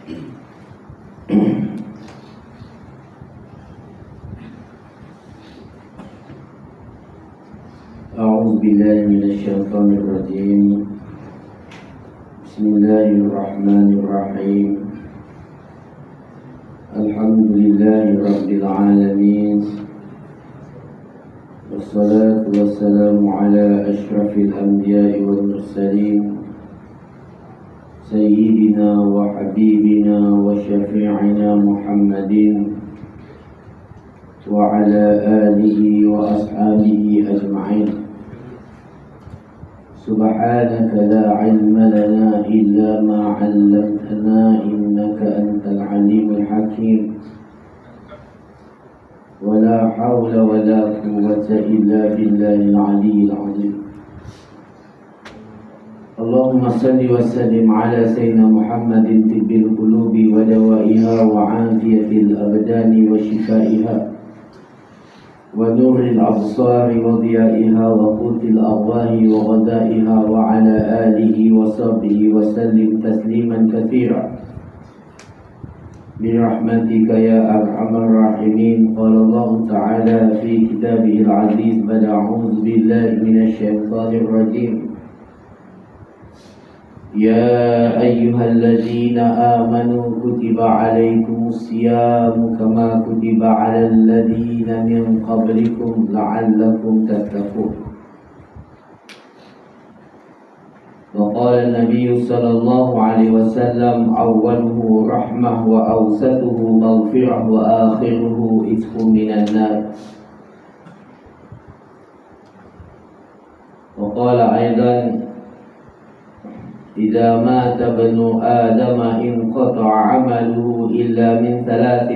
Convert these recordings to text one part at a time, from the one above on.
أعوذ بالله من الشيطان الرجيم. بسم الله الرحمن الرحيم. الحمد لله رب العالمين، والصلاة والسلام على أشرف الأنبياء والمرسلين، سيدنا وحبيبنا وشفيعنا محمد وعلى آله وأصحابه أجمعين. سبحانك لا علم لنا إلا ما علمتنا إنك أنت العليم الحكيم. ولا حول ولا قوة إلا بالله العلي العظيم. اللهم صل وسلم على سيدنا محمد طب القلوب ودوائها وعافية الأبدان وشفائها ونور الأبصار وضيائها وقوت الأرواح وغذائها وعلى آله وصحبه وسلم تسليما كثيرا برحمتك يا أرحم الراحمين. قال الله تعالى في كتابه العزيز بعد أعوذ بالله من الشيطان الرجيم: يا أيها الذين آمنوا كتب عليكم الصيام كما كتب على الذين من قبلكم لعلكم تتقون. وقال النبي صلى الله عليه وسلم: أوله رحمة وأوسطه مغفرة وآخره عتق من النار. وقال أيضا: إذا مات ابن آدم انقطع عمله إلا من ثلاث: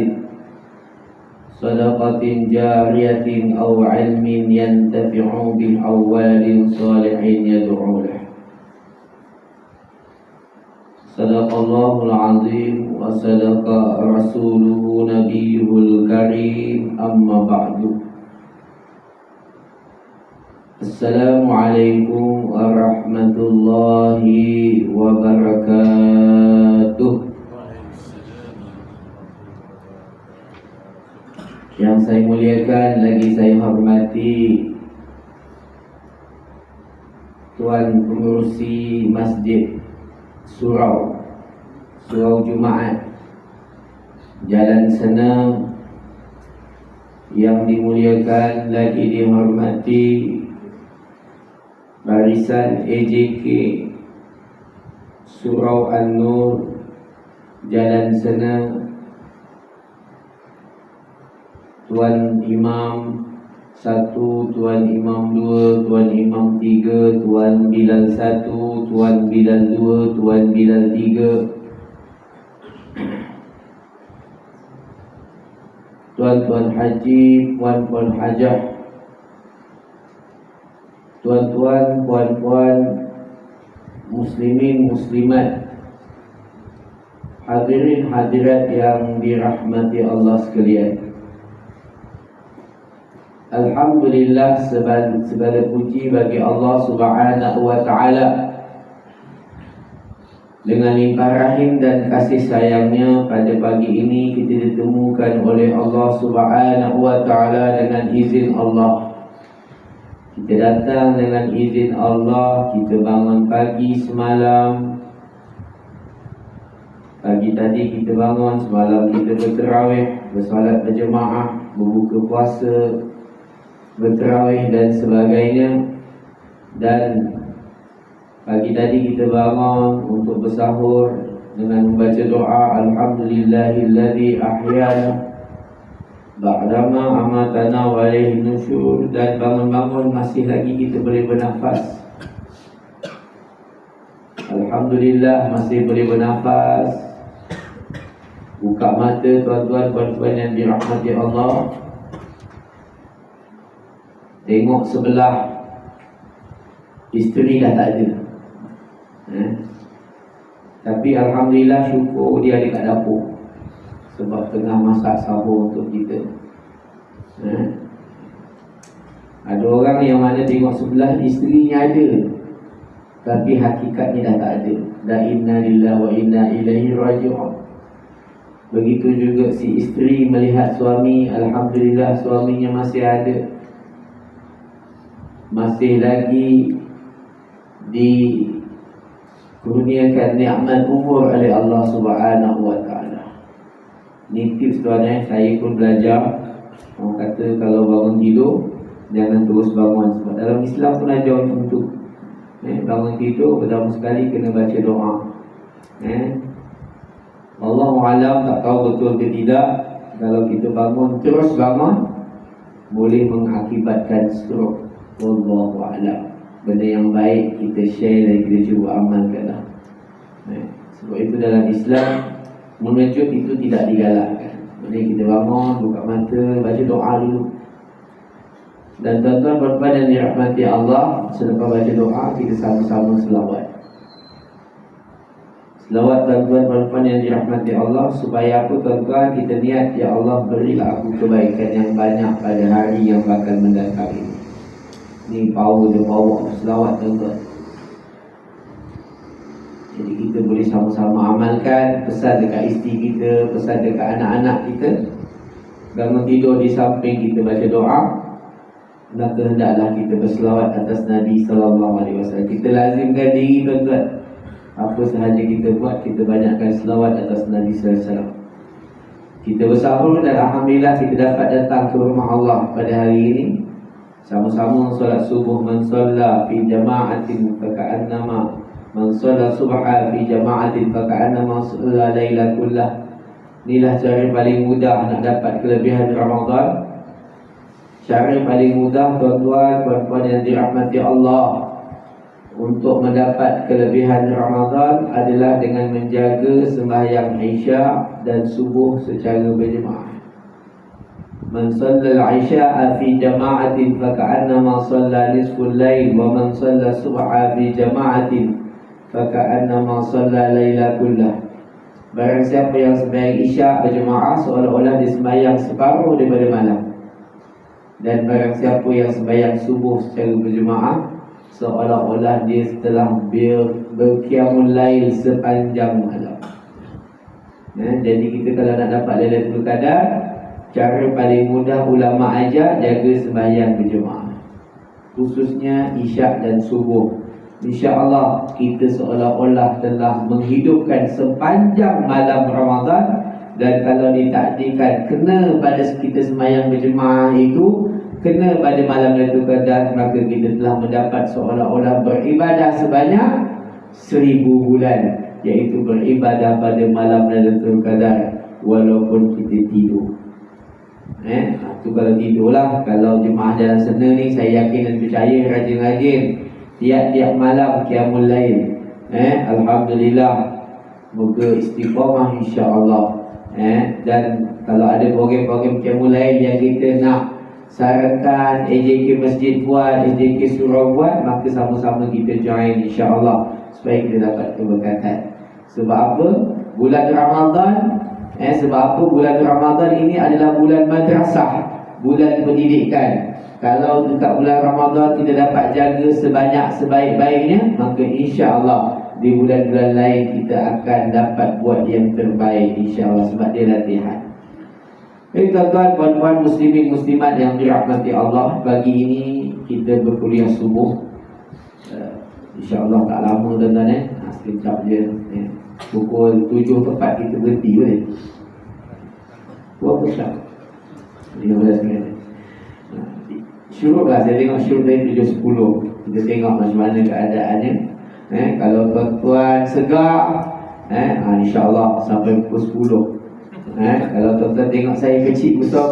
صدقة جارية أو علم ينتفع به أو ولد صالح يدعو له. صدق الله العظيم وصدق رسوله نبيه الكريم. أما بعد، Assalamualaikum warahmatullahi wabarakatuh. Yang saya muliakan, lagi saya hormati Tuan Pengurusi Masjid Surau Jumaat Jalan Senang, yang dimuliakan lagi dihormati barisan AJK Surau An-Nur Jalan Senang, Tuan Imam 1, Tuan Imam 2, Tuan Imam 3, Tuan Bilal 1, Tuan Bilal 2, Tuan Bilal 3, Tuan-tuan haji, puan-puan hajah, tuan-tuan, puan-puan, muslimin, muslimat, hadirin hadirat yang dirahmati Allah sekalian. Alhamdulillah, segala puji bagi Allah Subhanahu wa ta'ala. Dengan limpah rahim dan kasih sayangnya, pada pagi ini kita ditemukan oleh Allah Subhanahu wa ta'ala dengan izin Allah. Kita datang dengan izin Allah. Kita bangun pagi semalam. Pagi tadi kita bangun, semalam kita berterawih, bersolat berjemaah, berbuka puasa, berterawih dan sebagainya. Dan pagi tadi kita bangun untuk bersahur dengan membaca doa Alhamdulillahilladzi ahyana ba'dama amatana wa ilaihin nusyur. Dan bangun-bangun masih lagi kita boleh bernafas. Alhamdulillah, masih boleh bernafas. Buka mata, tuan-tuan, puan-puan yang dirahmati Allah. Tengok sebelah, isteri dah tak ada. Tapi Alhamdulillah, syukur dia ada kat dapur, sebab tengah masak sahur untuk kita. Ada orang yang mana tengok sebelah, isterinya ada, tapi hakikatnya dah tak ada. La inna lillahi wa inna ilaihi raji'un. Begitu juga si isteri melihat suami, alhamdulillah suaminya masih ada, masih lagi dikurniakan nikmat umur oleh Allah Subhanahu wa taala. Ni tips tuan, saya pun belajar. Orang kata kalau bangun tidur jangan terus bangun, sebab dalam Islam pun ajar macam tu. Bangun tidur pertama sekali kena baca doa. Allahu'alam, tak tahu betul ke tidak, kalau kita bangun terus bangun boleh mengakibatkan stroke. Allahu'alam. Benda yang baik kita share dan kita cuba amalkan lah. Sebab itu dalam Islam mengejut itu tidak digalakkan. Jadi kita bangun, buka mata, baca doa dulu. Dan tuan-tuan perempuan yang dirahmati Allah, selepas baca doa kita sama-sama selawat. Selawat tuan-tuan perempuan yang dirahmati Allah, supaya apa tuan-tuan? Kita niat, ya Allah berilah aku kebaikan yang banyak pada hari yang bakal mendatang ini. Ni power selawat tuan-tuan. Jadi kita boleh sama-sama amalkan. Pesan dekat isteri kita, pesan dekat anak-anak kita. Bangun tidur di samping kita baca doa, maka hendaklah kita berselawat atas Nabi SAW. Kita lazimkan diri tuan-tuan, apa sahaja kita buat, kita banyakkan selawat atas Nabi SAW. Kita bersahur dan alhamdulillah kita dapat datang ke rumah Allah pada hari ini. Sama-sama solat subuh. Man shalla fi jama'atin faka'annama man shalla subha fi jama'atin faka'annama shalla laila kullah. Inilah cara paling mudah nak dapat kelebihan Ramadan. Cara paling mudah tuan-tuan perempuan yang dirahmati Allah untuk mendapat kelebihan Ramadan adalah dengan menjaga sembahyang Isya dan subuh secara berjemaah. Man shalla al-isya'a fi jama'atin faka'annama shalla nisful lail, wa man shalla subha fi jama'atin faka'annama shalla laila kullah. Barang siapa yang sembahyang Isya berjemaah seolah-olah dia sembahyang separuh daripada malam. Dan barang siapa yang sembahyang subuh secara berjemaah seolah-olah dia telah berqiyamul lail sepanjang malam. Jadi kita kalau nak dapat Lailatul Qadar, cara paling mudah ulama ajar, jaga sembahyang berjemaah, khususnya Isyak dan subuh. InsyaAllah kita seolah-olah telah menghidupkan sepanjang malam Ramadan. Dan kalau ditakdirkan kena pada kita sembahyang berjemaah itu, kena pada malam Lailatul Qadar, maka kita telah mendapat seolah-olah beribadah sebanyak 1000 bulan, iaitu beribadah pada malam Lailatul Qadar walaupun kita tidur. Itu kalau tidurlah. Kalau jemaah jalan sana ni, saya yakin dan percaya rajin-rajin tiap-tiap malam qiyamul lail. Alhamdulillah, moga istiqamah insya-Allah. Dan kalau ada program-program qiyamul lail yang kita nak sarankan, AJK Masjid buat, AJK Surau buat, maka sama-sama kita join insya-Allah supaya kita dapat keberkatan. Sebab apa? Bulan Ramadan, sebab apa? Bulan Ramadan ini adalah bulan madrasah, bulan pendidikan. Kalau dekat bulan Ramadan kita dapat jaga sebaik-baiknya, maka insya-Allah di bulan-bulan lain kita akan dapat buat yang terbaik insya-Allah, sebab dia latihan. Tuan-tuan, puan-puan, muslimin muslimat yang dirahmati Allah, pagi ini kita berkuliah subuh. InsyaAllah tak lama tuan-tuan. Sekejap je. Pukul 7 tepat kita berhenti boleh. Berapa jam? 15 minit. Syuruk lah, saya tengok syuruk dari 7.10. Kita tengok macam mana keadaannya. Kalau tuan-tuan segar, insyaAllah sampai pukul 10. Kalau tuan-tuan tengok saya kecil besar,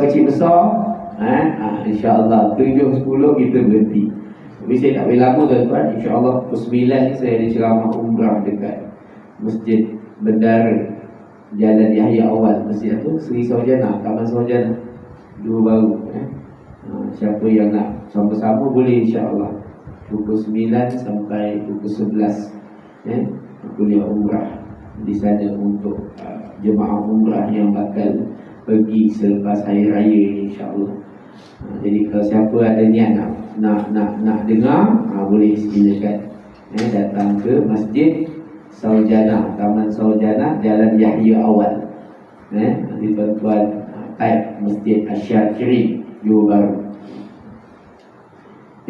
insyaAllah 7.10 kita berhenti. Tapi saya tak boleh lama tuan-tuan. InsyaAllah pukul 9 ni saya ada ceramah umrah dekat Masjid Bendara Jalan Yahya Awal. Masjid tu Seri Sarjana, Taman Sarjana, dua baru. Siapa yang nak sama-sama boleh insyaAllah pukul 9 sampai pukul 11 kuliah umrah di sana untuk jemaah umrah yang bakal pergi selepas hari raya ini insyaAllah. Jadi kalau siapa ada niat nak dengar, boleh silakan datang ke Masjid Sarjana, Taman Sarjana, Jalan Yahya Awal. Nanti tuan-tuan type Masjid Asy-Syakiri Johor Bahru.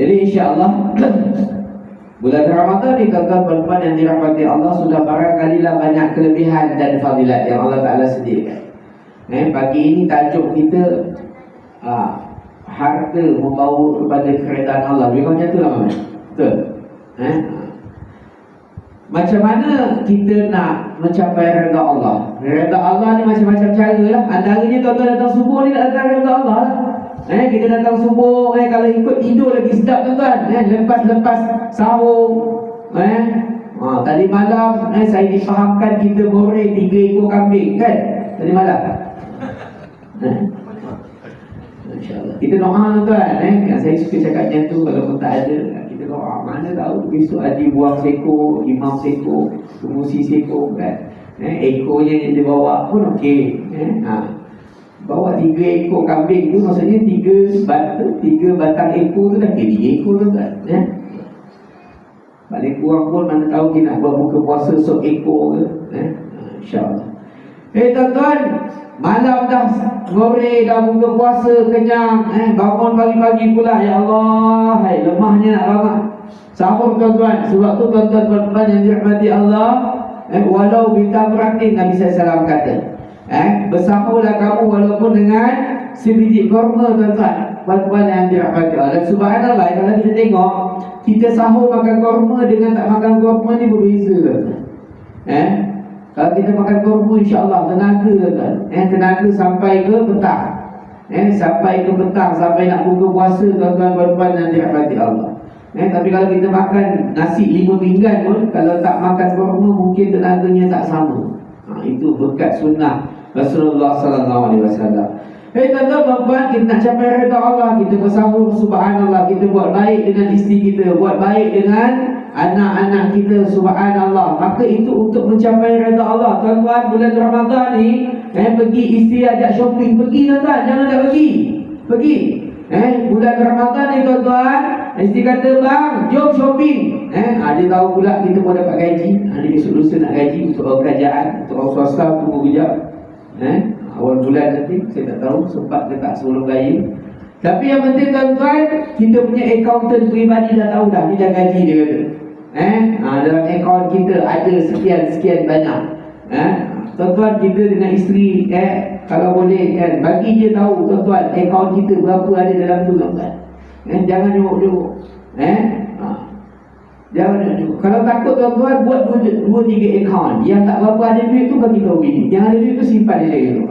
Jadi insya-Allah bulan Ramadan ni tuan-tuan perempuan yang dirahmati Allah sudah barangkalilah banyak kelebihan dan fadilat yang Allah Ta'ala sediakan. Pagi ini tajuk kita harta membawa kepada keredaan Allah. Lebih macam tu lah, betul? Macam mana kita nak mencapai redha Allah? Redha Allah ni macam-macam cara lah. Antaranya tuan-tuan datang subuh ni nak datang redha Allah lah. Kita datang subuh, kalau ikut tidur lagi sedap tuan-tuan. Lepas-lepas sahur, tadi malam saya difahamkan kita goreng 3 ekor kambing kan? Tadi malam. InsyaAllah. Kita doa tuan-tuan. Saya suka cakap macam tu. Kalau pun tak ada, kita doa. Mana tahu besok Adi buang seko, imam seko, kemusi seko kan? Ekornya yang dia bawa pun okey. Bawa 3 ekor kambing tu, maksudnya 3 batang ekor tu dah kira 3 ekor tu kan? Paling kurang pun mana tahu kita nak buat buka puasa sok ekor ke? InsyaAllah. Tuan-tuan, malam dah sore, dah buka puasa, kenyang, bangun pagi-pagi pula, ya Allah, lemahnya nak bangun sahur tuan-tuan. Sebab tu tuan-tuan yang dirahmati Allah, walau bintang beratin, Nabi SAW kata, bersahurlah kamu walaupun dengan sebiji kurma tuan-tuan, puan-puan yang dirahmati Allah. Dan subhanallah, kalau kita tengok, kita sahur makan kurma dengan tak makan kurma ni berbeza tuan-tuan. Kalau kita makan kurma, insya-Allah tenaga tuan. Tenaga sampai ke petang. Sampai ke petang, sampai nak buka puasa tuan-tuan puan-puan yang dirahmati Allah. Tapi kalau kita makan nasi 5 pinggan pun, kalau tak makan kurma mungkin tenaganya tak sama. Itu berkat sunnah Rasulullah sallallahu alaihi wasallam. Tuan-tuan puan-puan, kita nak capai redha Allah, kita bersahur, subhanallah, kita buat baik dengan isteri kita, buat baik dengan anak-anak kita, subhanallah. Maka itu untuk mencapai redha Allah. Tuan-tuan, bulan Ramadan ni pergi isteri ajak shopping, pergi tuan-tuan, jangan tak pergi. Bulan Ramadan ni tuan-tuan, isteri kata, bang, jom shopping. Dia tahu pula kita pun dapat gaji. Dia besok lusa nak gaji untuk orang kerajaan, untuk orang swasta, tunggu kejap. Awal bulan nanti, saya tak tahu sempat ke tak sebelum raya. Tapi yang penting tuan-tuan, kita punya accountant peribadi dah tahu dah, ni dah gaji dia kata. Dalam akaun kita ada sekian banyak. Tuan-tuan, kita dengan isteri, kalau boleh kan, bagi dia tahu tuan-tuan akaun kita berapa ada dalam tu tuan-tuan. Jangan jumuk-jumuk. Jangan jumuk. Kalau takut tuan-tuan, buat 2-3 akaun. Yang tak berapa ada duit tu bagi tahu bini. Yang ada duit tu simpan dia dulu.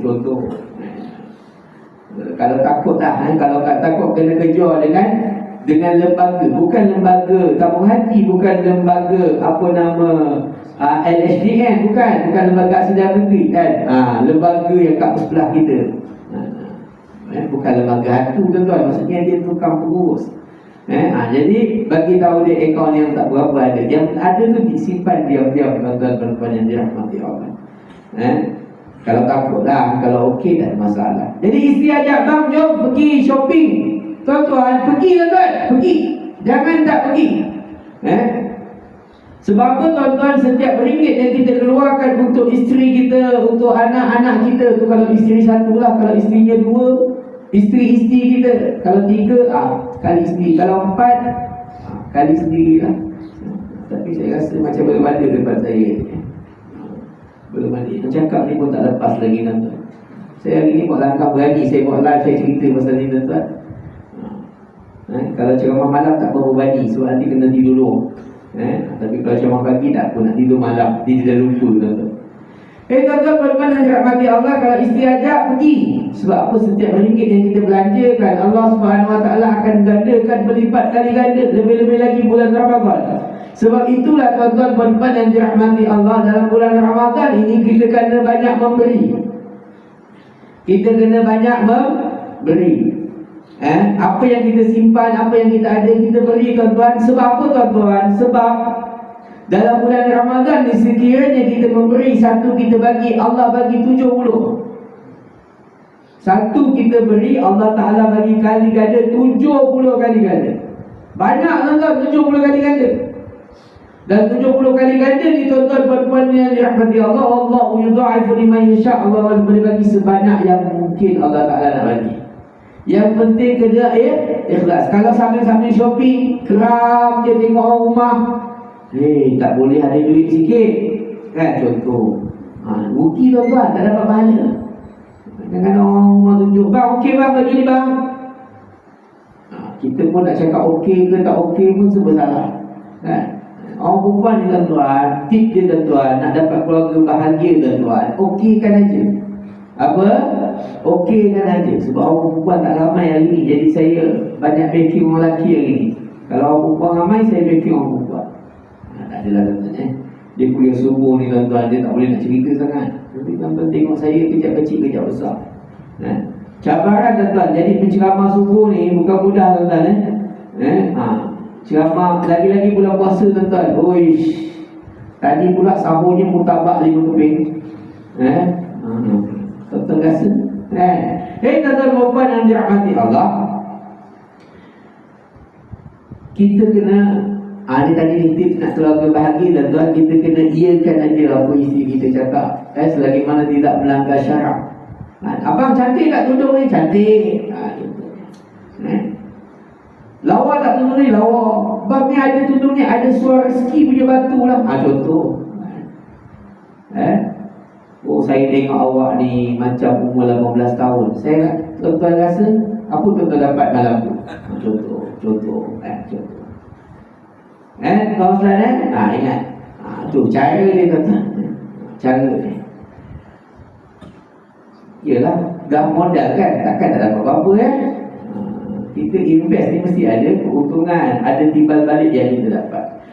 Contoh. Kalau takut tak, kalau takut kena kejar dengan lembaga, bukan lembaga tabung hati, bukan lembaga apa nama LHDN, bukan lembaga aksidan negeri kan, lembaga yang kat sebelah kita, bukan lembaga hantu tuan-tuan, maksudnya dia tukang pengurus. Jadi bagi tahu dia akaun yang tak berapa ada, yang ada tu disimpan diam-diam tuan-tuan yang dirahmati Allah. Kalau takutlah, kalau okey tak ada masalah. Jadi isteri ajak, bang jom pergi shopping. Tuan-tuan, pergi. Jangan tak pergi. Sebab apa tuan-tuan, setiap ringgit yang kita keluarkan untuk isteri kita, untuk anak-anak kita tu, kalau isteri satu lah, kalau isterinya 2, isteri kita. Kalau 3, kali isteri. Kalau 4, kali sendiri lah. Tapi saya rasa macam belum ada depan saya. Belum ada. Cakap ni pun tak lepas lagi tuan-tuan. Saya hari ni buat langkah berani, saya buat live, saya cerita pasal ni tuan-tuan. Kalau ceramah malam tak berapa berani, sebab nanti kena tidur dulu. Tapi kalau ceramah pagi tak pun nak tidur malam, dia dah lupa tuan-tuan. Tuan-tuan puan-puan yang dirahmati Allah, kalau isteri ajak pergi. Sebab apa? Setiap ringgit yang kita belanjakan, Allah Subhanahu Wa Taala akan gandakan berlipat kali ganda, lebih-lebih lagi bulan Ramadan. Sebab itulah tuan-tuan puan-puan yang dirahmati Allah, dalam bulan Ramadan ini kita kena banyak memberi. Kita kena banyak memberi. Apa yang kita simpan, apa yang kita ada, kita beri tuan-tuan. Sebab apa tuan-tuan? Sebab dalam bulan Ramadan ni, sekiranya kita memberi satu, kita bagi, Allah bagi 70. Satu kita beri, Allah Ta'ala bagi kali ganda 70 kali ganda. Banyak tuan-tuan, 70 kali ganda. Dan 70 kali ganda ni tuan-tuan puan-puan yang dirahmati Allah. Allah yudha'ifu liman yasha'. Allah boleh bagi sebanyak yang mungkin Allah Ta'ala nak bagi. Yang penting kena ikhlas. Kalau sambil-sambil shopping, keram je tengok orang rumah, tak boleh ada duit sikit kan, contoh. Rugi tuan-tuan, tak dapat pahala. Jangan orang rumah tunjuk, bang okey bang bagi ni bang. Kita pun nak cakap okey ke tak okey pun serba salah kan. Orang perempuan ni tuan-tuan, tip dia tuan-tuan, nak dapat keluarga bahagia tuan-tuan, okeykan aja. Apa? Okeykan aja. Sebab orang perempuan tak ramai hari ni, jadi saya banyak backing orang lelaki hari ni. Kalau orang perempuan ramai, saya backing orang perempuan. Tak adalah tuan-tuan Dia kuliah subuh ni tuan-tuan, dia tak boleh nak cerita sangat. Tapi tuan-tuan tengok saya kejap kecil, kejap besar. Cabaran tuan-tuan, jadi penceramah subuh ni bukan mudah tuan-tuan ceramah lagi-lagi bulan puasa tuan-tuan. Oish, tadi pula sahurnya mutabak 5 keping. Tuan-tuan rasa tuan-tuan perempuan yang dirahmati Allah, kita kena ni tadi ni tips nak keluarga bahagia tuan-tuan. Kita kena iakan aja apa isteri kita cakap, selagi mana tidak melanggar syarak. Abang cantik tak tudung ni? Cantik. Lawa tak tudung ni? Lawa. Bang ni ada tudung ni, ada suara rezeki punya batu lah. Contoh. Saya tengok awak ni macam umur 18 tahun. Saya tuan-tuan rasa apa tuan-tuan dapat malam tu? Contoh. Contoh. Tuan-tuan ingat. Tu cara dia tuan-tuan. Cara dia. Yelah, dah modal kan, takkan tak dapat apa-apa kita invest ni mesti ada keuntungan, ada timbal balik yang kita dapat.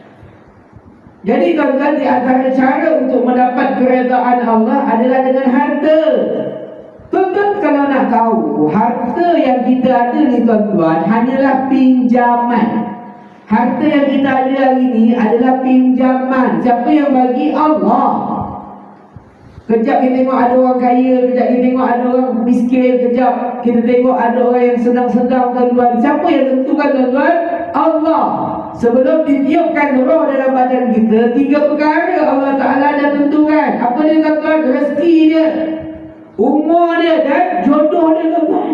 Jadi tuan-tuan, di antara cara untuk mendapat keredaan Allah adalah dengan harta. Tuan-tuan kalau nak tahu, harta yang kita ada ni tuan-tuan hanyalah pinjaman. Harta yang kita ada hari ni adalah pinjaman. Siapa yang bagi? Allah. Kejap kita tengok ada orang kaya, kejap kita tengok ada orang miskin, kejap kita tengok ada orang yang sedang-sedang tuan-tuan. Siapa yang tentukan tuan-tuan? Allah. Sebelum ditiupkan roh dalam badan kita, 3 perkara Allah Ta'ala dah tentukan. Apa dia tuan-tuan? Rezeki dia, umur dia dan jodoh dia tuan-tuan.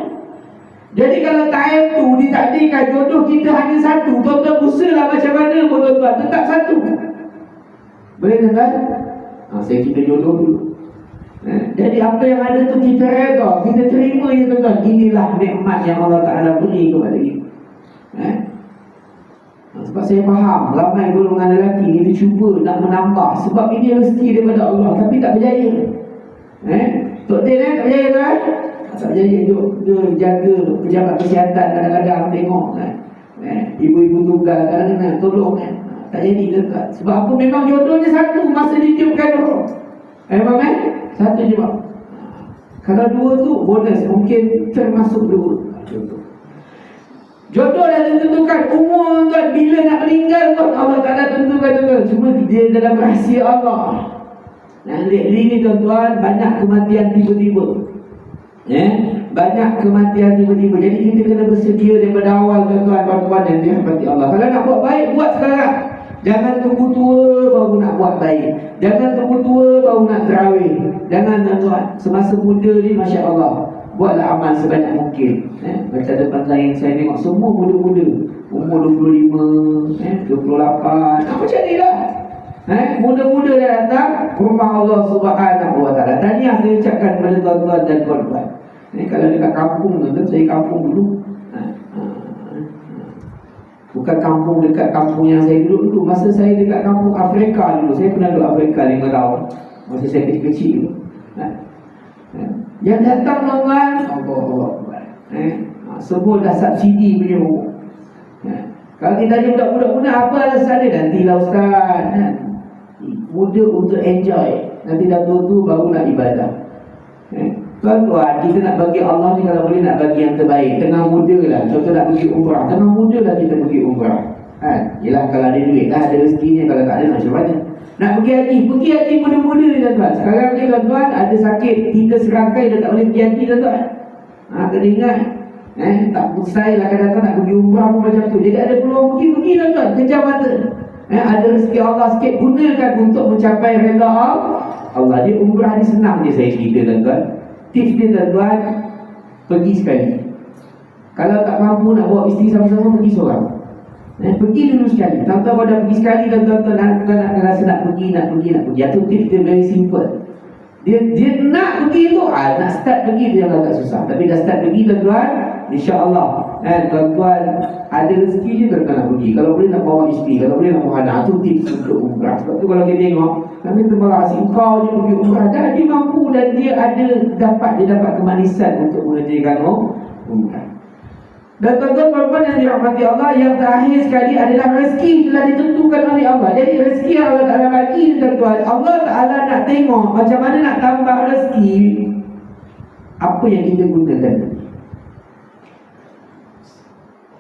Jadi kalau time tu ditakdirkan jodoh kita hanya satu, tuan-tuan usahalah macam mana pun tuan-tuan, tetap satu. Boleh tuan-tuan? Saya kita jodoh dulu. Jadi apa yang ada tu kita reda, kita terima ya tuan-tuan. Inilah nikmat yang Allah Ta'ala beri kepada kita. Sebab saya faham ramai golongan lelaki ni dia cuba nak menambah, sebab ini rezeki daripada Allah, tapi tak berjaya. Tok Din tak berjaya kan? Tak berjaya. Dia jaga pejabat kesihatan, kadang-kadang tengok kan, ibu-ibu tunggal kadang-kadang tolong kan, tak jadi tuan-tuan. Sebab apa? Memang jodohnya satu masa ditiupkan roh. Faham kan? Satu je bang. Kalau 2 tu bonus, mungkin termasuk 2. Jodoh dah ditentukan, umur tuan bila nak meninggal pun Allah Ta'ala tentukan tuan. Cuma dia dalam rahsia Allah. Ini tuan-tuan, banyak kematian tiba-tiba. Banyak kematian tiba-tiba. Jadi kita kena bersedia daripada awal tuan-tuan, tuan-tuan yang dirahmati Allah. Kalau nak buat baik, buat sekarang. Jangan tunggu tua baru nak buat baik. Jangan tunggu tua baru nak terawih. Jangan tuan-tuan, semasa muda ni Masya Allah, buatlah amal sebanyak mungkin. Macam depan lain saya tengok semua muda-muda, umur 25, 28, macam ni lah. Muda-muda dah datang rumah Allah Subhanahu Wa Ta'ala. Tahniah saya ucapkan kepada tuan-tuan dan puan-puan. Kalau dekat kampung tuan-tuan, saya kampung dulu. Bukan kampung dekat kampung yang saya duduk dulu. Masa saya dekat kampung Afrika dulu, saya pernah duduk Afrika 5 tahun. Masa saya kecil-kecil dulu. Yang datang tuan-tuan, Allah. Semua dah subsidi punya umur. Kalau kita tanya budak-budak muda, apa alasan dia? Nantilah ustaz. Muda untuk enjoy. Nanti dah tua tu baru nak ibadah. Tuan-tuan, kita nak bagi Allah ni kalau boleh nak bagi yang terbaik. Tengah muda lah, contoh nak pergi umrah, tengah muda lah kita pergi umrah. Yelah kalau ada duit lah, ada rezekinya. Kalau tak ada macam mana nak pergi haji muda-muda ni tuan-tuan. Sekarang ni tuan-tuan ada sakit 3 serangkai dah tak boleh pergi haji tuan-tuan. Kena ingat, tak pusai lah kadang-kadang nak pergi umrah pun macam tu. Jadi ada peluang pergi tuan-tuan, kejar mata. Ada rezeki Allah sikit, gunakan untuk mencapai redha Allah. Dia umrah ni senang je saya cerita tuan-tuan. Tips dia tuan-tuan, pergi sekali. Kalau tak mampu nak bawa isteri sama-sama, pergi seorang. Pergi dulu sekali. Tuan-tuan kalau dah pergi sekali, tuan-tuan nak rasa nak pergi. Itu tips dia very simple. Dia nak pergi tu, nak start pergi tu yang agak susah. Tapi dah start pergi tuan-tuan, insya-Allah tuan-tuan ada rezeki je tuan-tuan nak pergi. Kalau boleh nak bawa isteri, kalau boleh nak bawa anak. Itu tips untuk umrah. Sebab tu kalau kita tengok, kami terbalas kau je pergi umrah, dah dia mampu dan dia dapat kemanisan untuk mengerjakan umrah. Dan tuan-tuan yang dirahmati Allah, yang terakhir sekali adalah rezeki telah ditentukan oleh Allah. Jadi rezeki yang Allah Ta'ala bagi tuan-tuan, Allah Ta'ala nak tengok macam mana nak tambah rezeki. Apa yang kita gunakan?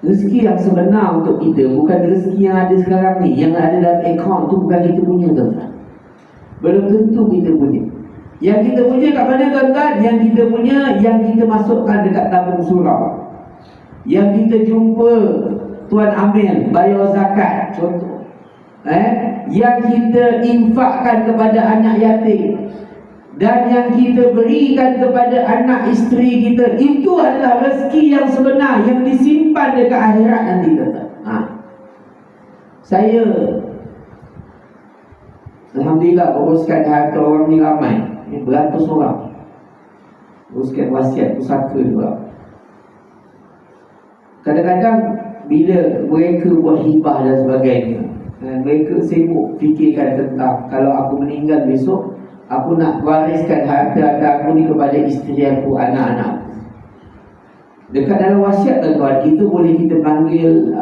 Rezeki yang sebenar untuk kita bukan rezeki yang ada sekarang ni. Yang ada dalam akaun tu bukan kita punya tuan-tuan. Belum tentu kita punya. Yang kita punya kat mana tuan-tuan? Yang kita punya, yang kita masukkan dekat tabung surau, yang kita jumpa Tuan Amil bayar zakat contoh, yang kita infakkan kepada anak yatim, dan yang kita berikan kepada anak isteri kita, itu adalah rezeki yang sebenar yang disimpan dekat akhirat nanti tuan-tuan. Saya alhamdulillah uruskan harta orang ni ramai, beratus orang, uruskan wasiat pusaka juga. Kadang-kadang bila mereka buat hibah dan sebagainya, mereka sibuk fikirkan tentang kalau aku meninggal besok, aku nak wariskan harta aku ni kepada isteri aku, anak-anak. Dekat dalam wasiat tuan-tuan, itu boleh kita panggil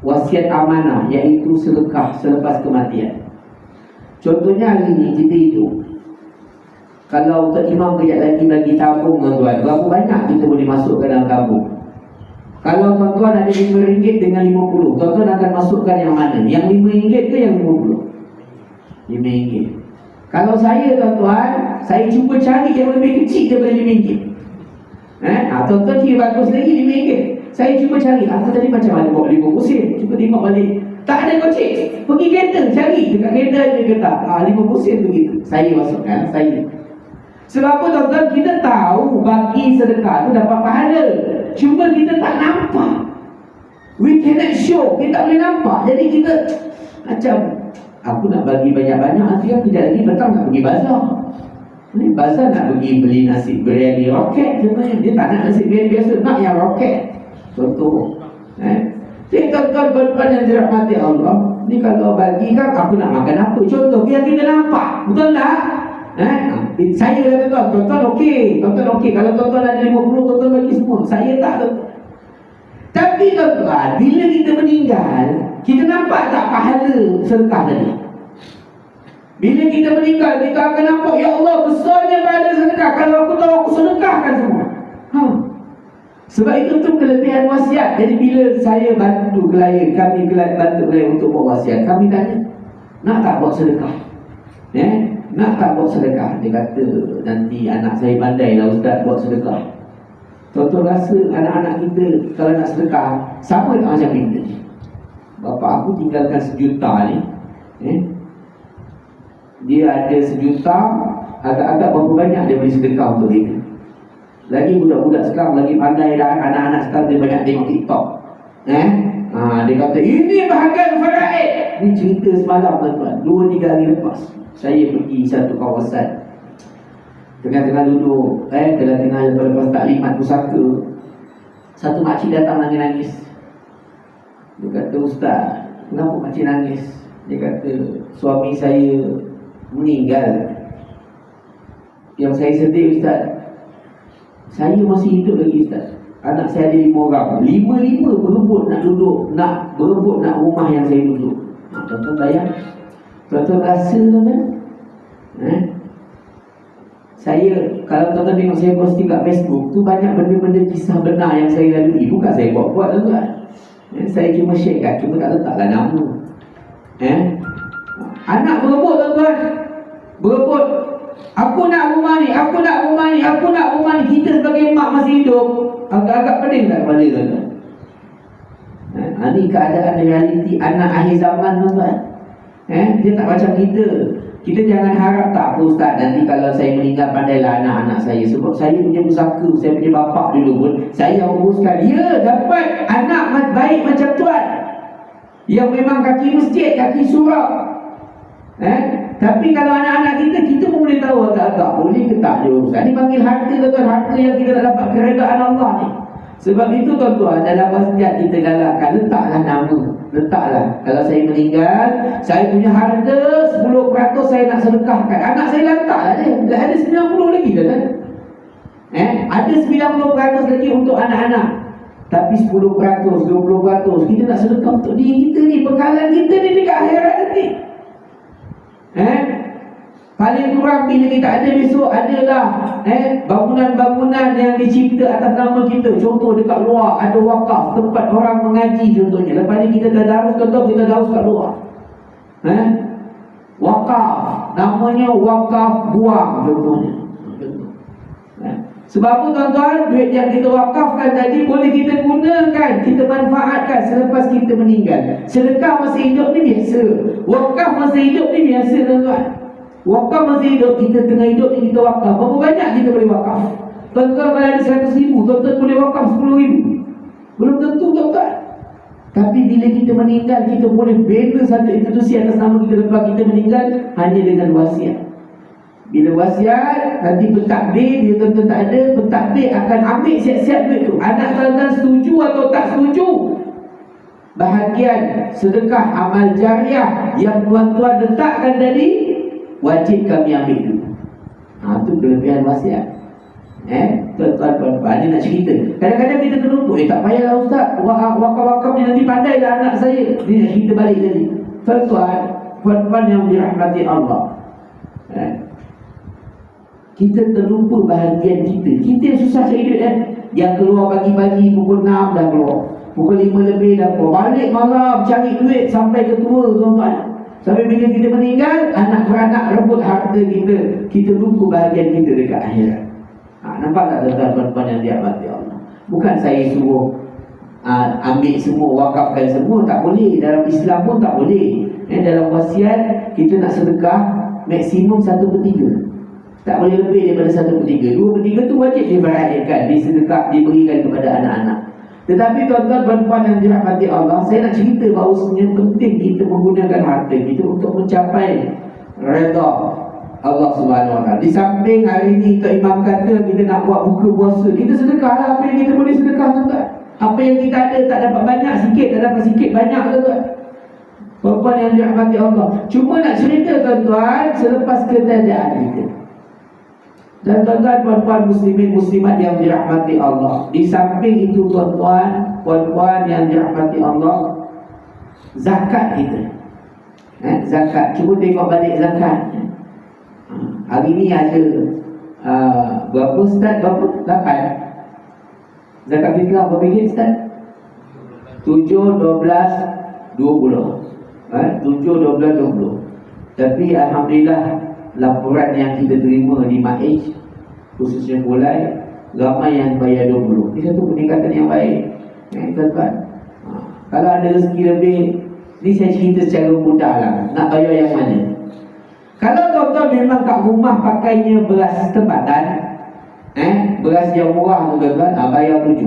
wasiat amanah, iaitu sedekah selepas kematian. Contohnya hari ni kita hidup, kalau Tok Imam kejap lagi bagi tabung tuan-tuan, berapa banyak kita boleh masukkan dalam tabung? Kalau tuan-tuan ada RM5 dengan RM50, tuan-tuan akan masukkan yang mana? Yang RM5 ke yang RM50? RM5. Kalau saya tuan-tuan, saya cuba cari yang lebih kecil daripada RM5. Tuan-tuan kira bagus lagi RM5. Saya cuba cari, aku tadi macam mana bawa 50 sen? Cuba tengok balik, tak ada kocik. Pergi kereta, cari dekat kereta ada kata 50 sen begitu. Saya masukkan, saya. Sebab apa tuan-tuan? Kita tahu bagi sedekah tu dapat pahala, cuma kita tak nampak. We cannot show, kita tak boleh nampak. Jadi kita macam, aku nak bagi banyak-banyak, nanti kan kejap lagi petang nak pergi bazar. Ni bazar nak pergi beli nasi biryani roket contohnya. Dia tak nak nasi biryani biasa, nak yang roket. Contoh. Jadi tuan-tuan yang dirahmati Allah, ni kalau bagi kan aku nak makan apa? Contoh, biar kita nampak. Betul tak? Saya kata tuan-tuan okey. Tuan-tuan okey. Kalau tuan-tuan ada 50, tuan-tuan bagi semua. Saya tak tuan. Tapi tuan-tuan, bila kita meninggal, kita nampak tak pahala sedekah tadi? Bila kita meninggal, kita akan nampak, ya Allah, besarnya pahala sedekah. Kalau aku tahu, aku sedekahkan semua. Sebab itu tu kelebihan wasiat. Jadi bila saya bantu klien, kami bantu klien untuk buat wasiat, kami tanya, nak tak buat sedekah? Nak tak buat sedekah? Dia kata, nanti anak saya pandai lah ustaz buat sedekah. Tuan-tuan rasa anak-anak kita kalau nak sedekah sama tak macam kita ni? Bapa aku tinggalkan 1 juta ni, dia ada 1 juta, agak-agak berapa banyak dia beri sedekah untuk dia. Lagi budak-budak sekarang lagi pandai dah, anak-anak sekarang dia banyak tengok TikTok. Dia kata ini bahagian faraid. Ni cerita semalam tuan-tuan, 2-3 hari lepas saya pergi satu kawasan, tengah-tengah duduk, tengah-tengah lepas taklimat pusaka, satu makcik datang nangis-nangis. Dia kata, ustaz, kenapa makcik nangis? Dia kata, suami saya meninggal. Yang saya sedih ustaz, saya masih hidup lagi ustaz. Anak saya ada 5 orang, 5 berebut nak duduk, berebut nak rumah yang saya duduk. Tuan-tuan bayang, tuan-tuan rasa kan? Saya, kalau tuan-tuan tengok saya posting kat Facebook tu, banyak benda-benda kisah benar yang saya lalui. Bukan saya buat-buat tuan-tuan. Saya cuma share kat, cuma tak letaklah nama. Anak berebut tuan-tuan, berebut, aku nak rumah ni, aku nak rumah ni, aku nak rumah ni. Kita sebagai mak masih hidup, agak-agak pening tak kepala tuan-tuan? Ini keadaan realiti anak akhir zaman, tuan-tuan. Dia tak macam kita. Kita jangan harap tak apa ustaz, nanti kalau saya meninggal pandailah anak-anak saya. Sebab saya punya pusaka, saya punya bapak dulu pun saya uruskan. Ya, dapat anak baik macam tuan, yang memang kaki masjid, kaki surau. Tapi kalau anak-anak kita pun boleh tahu agak-agak boleh ke tak dia urusan. Ini panggil harta, tuan-tuan, harta yang kita tak dapat keredaan Allah ni. Sebab itu tuan-tuan, dalam wasiat kita galakkan, letaklah nama. Letaklah, kalau saya meninggal, saya punya harta 10% saya nak sedekahkan. Anak saya letaklah dia. Ada 90 lagi kan? Ada 90% lagi untuk anak-anak. Tapi 10%, 20% kita nak sedekah untuk diri kita ni. Bekalan kita ni dekat akhirat nanti. Paling kurang bila kita ada besok, adalah bangunan-bangunan yang dicipta atas nama kita. Contoh dekat luar ada wakaf, tempat orang mengaji contohnya. Lepas ni kita tadarus, contoh kita tadarus kat luar. Wakaf, namanya wakaf buang contohnya. Sebab apa tuan-tuan? Duit yang kita wakafkan tadi boleh kita gunakan, kita manfaatkan selepas kita meninggal. Sedekah masa hidup ni biasa, wakaf masa hidup ni biasa, tuan-tuan. Wakaf masa hidup, kita tengah hidup ni kita wakaf. Berapa banyak kita boleh wakaf? Tuan-tuan kalau ada 100,000, tuan-tuan boleh wakaf 10,000. Belum tentu, tuan-tuan. Tapi bila kita meninggal, kita boleh bina satu institusi atas nama kita lepas kita meninggal hanya dengan wasiat. Bila wasiat, nanti pentadbir, bila tuan-tuan tak ada, pentadbir akan ambil siap-siap duit tu. Anak tuan-tuan setuju atau tak setuju, bahagian sedekah amal jariah yang tuan-tuan letakkan tadi, wajib kami ambil dulu. Itu kelebihan wasiat. Tuan-tuan, ni nak cerita. Kadang-kadang kita terlupa, tak payahlah ustaz, wakaf-wakaf ni nanti pandailah anak saya. Ni nak cerita balik tadi. Tuan-tuan, puan-puan yang dirahmati Allah, kita terlupa bahagian kita. Kita yang susah cari duit yang keluar pagi-pagi pukul 6 dah keluar, pukul 5 lebih dah keluar, balik malam cari duit sampai ke tua, tuan-tuan. Sampai bila kita meninggal, anak-beranak rebut harta kita. Kita lupa bahagian kita dekat akhirat. Nampak tak tuan-tuan yang dirahmati Allah? Bukan saya suruh ambil semua, wakafkan semua, tak boleh. Dalam Islam pun tak boleh. Dalam wasiat, kita nak sedekah maksimum 1/3. Tak boleh lebih daripada 1/3. 2/3 tu wajib diberaikan, disedekah, diberikan kepada anak-anak. Tetapi tuan-tuan, puan-puan yang dirahmati Allah, saya nak cerita bahawasanya penting kita menggunakan harta kita untuk mencapai redha Allah Subhanahu Wa Taala. Di samping hari ini Tok Imam kata kita nak buat buka puasa, kita sedekahlah apa yang kita boleh sedekah, tuan-tuan. Apa yang kita ada, tak dapat banyak, sikit, tak dapat sikit, banyak, tuan-tuan. Puan-puan yang dirahmati Allah, cuma nak cerita tuan-tuan selepas ketiadaan kita. Dan tuan-tuan, puan-puan muslimin muslimat yang dirahmati Allah, di samping itu tuan-tuan, puan-puan yang dirahmati Allah, zakat kita. Zakat, cuba tengok balik zakat. Hari ni ada berapa ustaz? Berapa? 8. Zakat fitrah berapa ringgit ustaz? 7, 12, 20. 7, 12, 20. Tapi alhamdulillah, laporan yang kita terima di MAH, khususnya Kulai, ramai yang bayar 20. Ini satu peningkatan yang baik, tuan-tuan. Kalau ada rezeki lebih, ni saya cerita secara mudah lah, nak bayar yang mana. Kalau tuan-tuan memang kat rumah pakainya beras tempatan, beras yang murah tu tuan-tuan, bayar 7.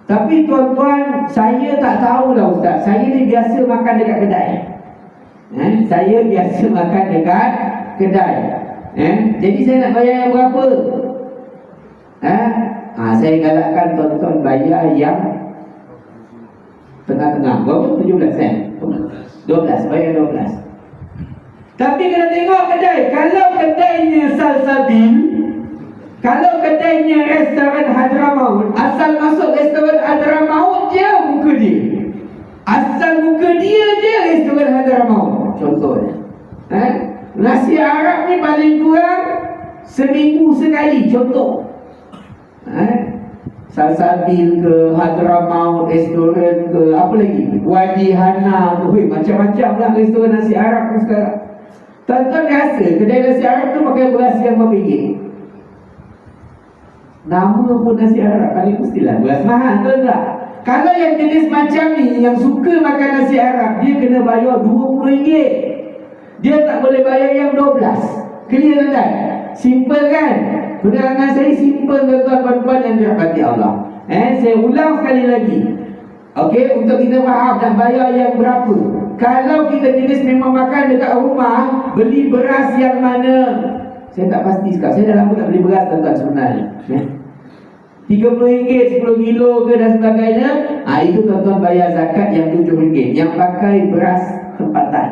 Tapi tuan-tuan, saya tak tahulah ustaz, saya ni biasa makan dekat kedai. Saya biasa makan dekat kedai. Jadi saya nak bayar yang berapa? Saya galakkan tuan-tuan bayar yang tengah-tengah. Berapa? 17 sen? 12, bayar 12. Tapi kena tengok kedai. Kalau kedainya Salsabil, kalau kedainya restoran Hadramaut, asal masuk restoran Hadramaut je muka dia, asal muka dia je restoran Hadramaut. Contohnya nasi Arab ni paling kurang seminggu sekali. Contoh Salsabil ke, Hadramaut restoran ke, apa lagi, Wadi Hana tu, macam-macam lah restoran nasi Arab tu sekarang. Tuan-tuan rasa kedai nasi Arab tu pakai beras yang berapa ringgit? Nama pun nasi Arab, paling mestilah beras mahal, betul tak? Kalau yang jenis macam ni, yang suka makan nasi Arab, dia kena bayar RM20. Dia tak boleh bayar yang 12. Clear tuan-tuan? Simple kan? Penerangan saya simple tuan-tuan puan-puan yang dirahmati Allah. Saya ulang sekali lagi. Okey, untuk kita faham nak bayar yang berapa. Kalau kita jenis memang makan dekat rumah, beli beras yang mana? Saya tak pasti sekarang. Saya dah lama tak beli beras tuan-tuan sebenarnya. RM30, 10 kilo ke dan sebagainya. Itu tuan-tuan bayar zakat yang RM7. Yang pakai beras tempatan.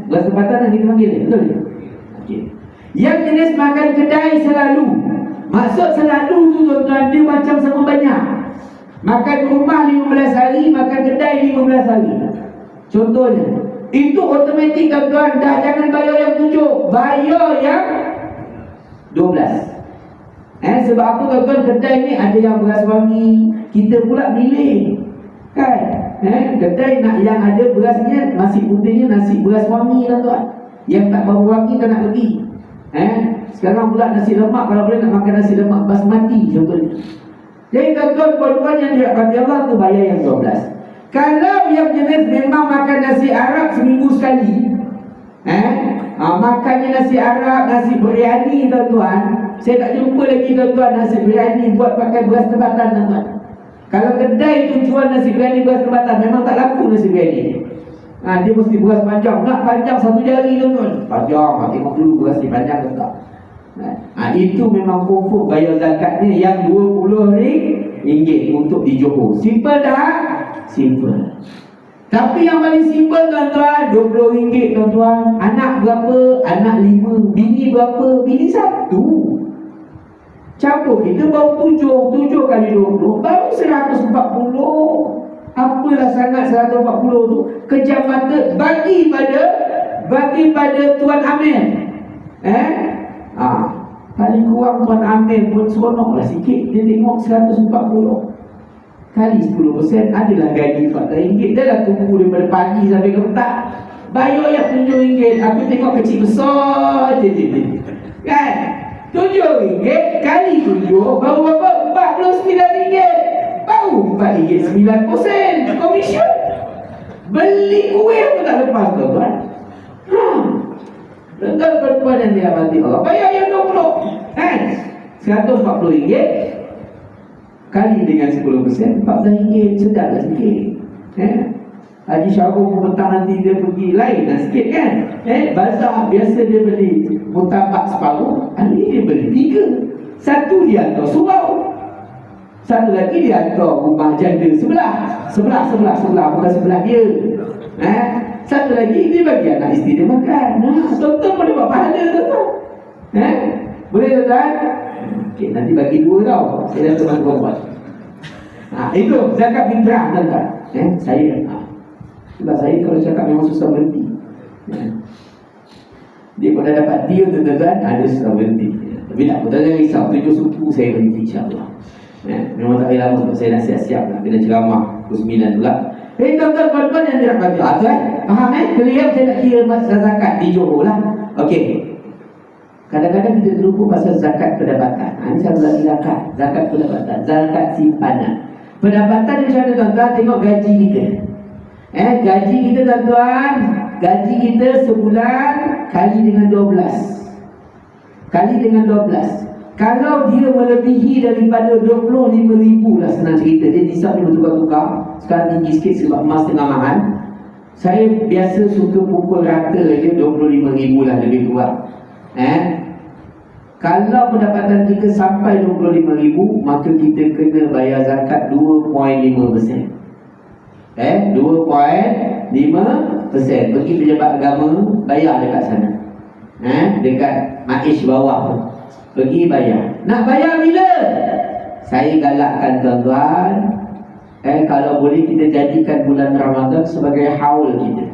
Beras tempatan yang kita panggil ni, betul tak? Okay. Yang jenis makan kedai selalu. Maksud selalu tu tuan-tuan, dia macam sama banyak. Makan rumah 15 hari, makan kedai 15 hari. Contohnya, itu automatik tuan-tuan, dah jangan bayar yang 7, bayar yang 12. Sebab apa tuan-tuan, kedai ni ada yang beras wangi, kita pula milih kan. Kedai nak yang ada berasnya, nasi putihnya nasi beras wangi tuan-tuan. Yang tak bau wangi tak nak pergi. Sekarang pula nasi lemak, kalau boleh nak makan nasi lemak basmati contohnya. Jadi tuan-tuan puan-puan yang dirahmati Allah tu bayar yang 12. Kalau yang jenis memang makan nasi Arab seminggu sekali, makannya nasi Arab, nasi biryani tuan-tuan. Saya tak jumpa lagi tuan-tuan nasi biryani buat pakai beras tempatan tuan-tuan. Kalau kedai tu jual nasi biryani beras tempatan, memang tak laku nasi biryani. Dia mesti beras panjang. Nak panjang 1 jari tuan-tuan. Panjang, tengok dulu beras ni panjang ke tak. Itu memang confirm bayar zakatnya yang RM20 untuk di Johor. Simple tak? Simple. Tapi yang paling simple tuan-tuan, RM20 tuan-tuan. Anak berapa? Anak 5. Bini berapa? Bini 1. Campur kita baru 7 kali 20 baru 140. Apalah sangat 140 tu. Kejam mata bagi pada Tuan Amir. Paling kurang Tuan Amir pun seronoklah sikit. Dia tengok 140 kali 10% adalah gaji RM4. Dah lah tunggu daripada pagi sampai ke petang. Bayar yang RM7. Aku tengok kecil besar je. Kan? RM7 kali 7 baru berapa? RM49. Baru RM4.9 komisen. Beli kuih pun tak lepas tuan-tuan. Tuan-tuan perempuan yang dirahmati Allah, bayar yang 20 RM140 kali dengan 10% RM14. Sedaplah sikit. Haji Syarul pun petang nanti dia pergi lain dah sikit kan. Bazar biasa dia beli mutabak separuh, hari ni dia beli 3. Satu dia hantar surau, satu lagi dia hantar rumah janda sebelah, bukan sebelah dia. Satu lagi dia bagi anak isteri dia makan. Tuan-tuan boleh buat pahala tuan-tuan. Boleh tuan-tuan? Okay, nanti bagi 2 tau. Saya dah teman-teman buat. Itu zakat fitrah tuan-tuan. Saya sebab saya kalau cakap memang susah berhenti. Dia pun dah dapat dia tuan-tuan, ada susah berhenti. Tapi tak, tuan-tuan risau, 7 suku saya berhenti insyaAllah. Memang tak payah lama untuk saya dah siap-siap nak kena ceramah pukul 9 pula. Tuan-tuan puan-puan yang dirahmati Allah, faham Clear saya nak kira pasal zakat di Johor lah. Okey. Kadang-kadang kita terlupa pasal zakat pendapatan. Ini saya lagi zakat pendapatan, zakat simpanan. Pendapatan macam mana tuan-tuan? Tengok gaji kita. Gaji kita tuan-tuan, gaji kita sebulan kali dengan 12. Kali dengan 12. Kalau dia melebihi daripada 25,000 lah, senang cerita. Dia nisab dia bertukar-tukar. Sekarang tinggi sikit sebab emas tengah mahal. Saya biasa suka pukul rata je 25,000 lah lebih kurang. Kalau pendapatan kita sampai 25,000, maka kita kena bayar zakat 2.5%. 2.5%. Pergi pejabat agama, bayar dekat sana. Dekat Maish bawah tu. Pergi bayar. Nak bayar bila? Saya galakkan tuan-tuan, kalau boleh kita jadikan bulan Ramadan sebagai haul kita.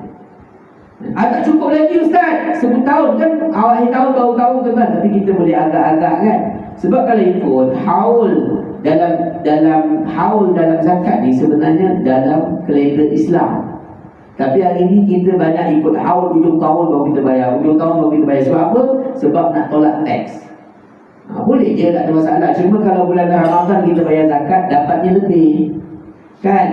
Tak cukup lagi ustaz, 10 tahun kan, awal tahun baru tahu tuan-tuan. Tapi kita boleh agak-agak kan. Sebab kalau ikut haul dalam zakat ni sebenarnya dalam kalender Islam. Tapi hari ini kita banyak ikut haul hujung tahun baru kita bayar. Hujung tahun baru kita bayar. Sebab apa? Sebab nak tolak teks. Boleh je, tak ada masalah. Cuma kalau bulan Ramadan kita bayar zakat, dapatnya lebih. Kan?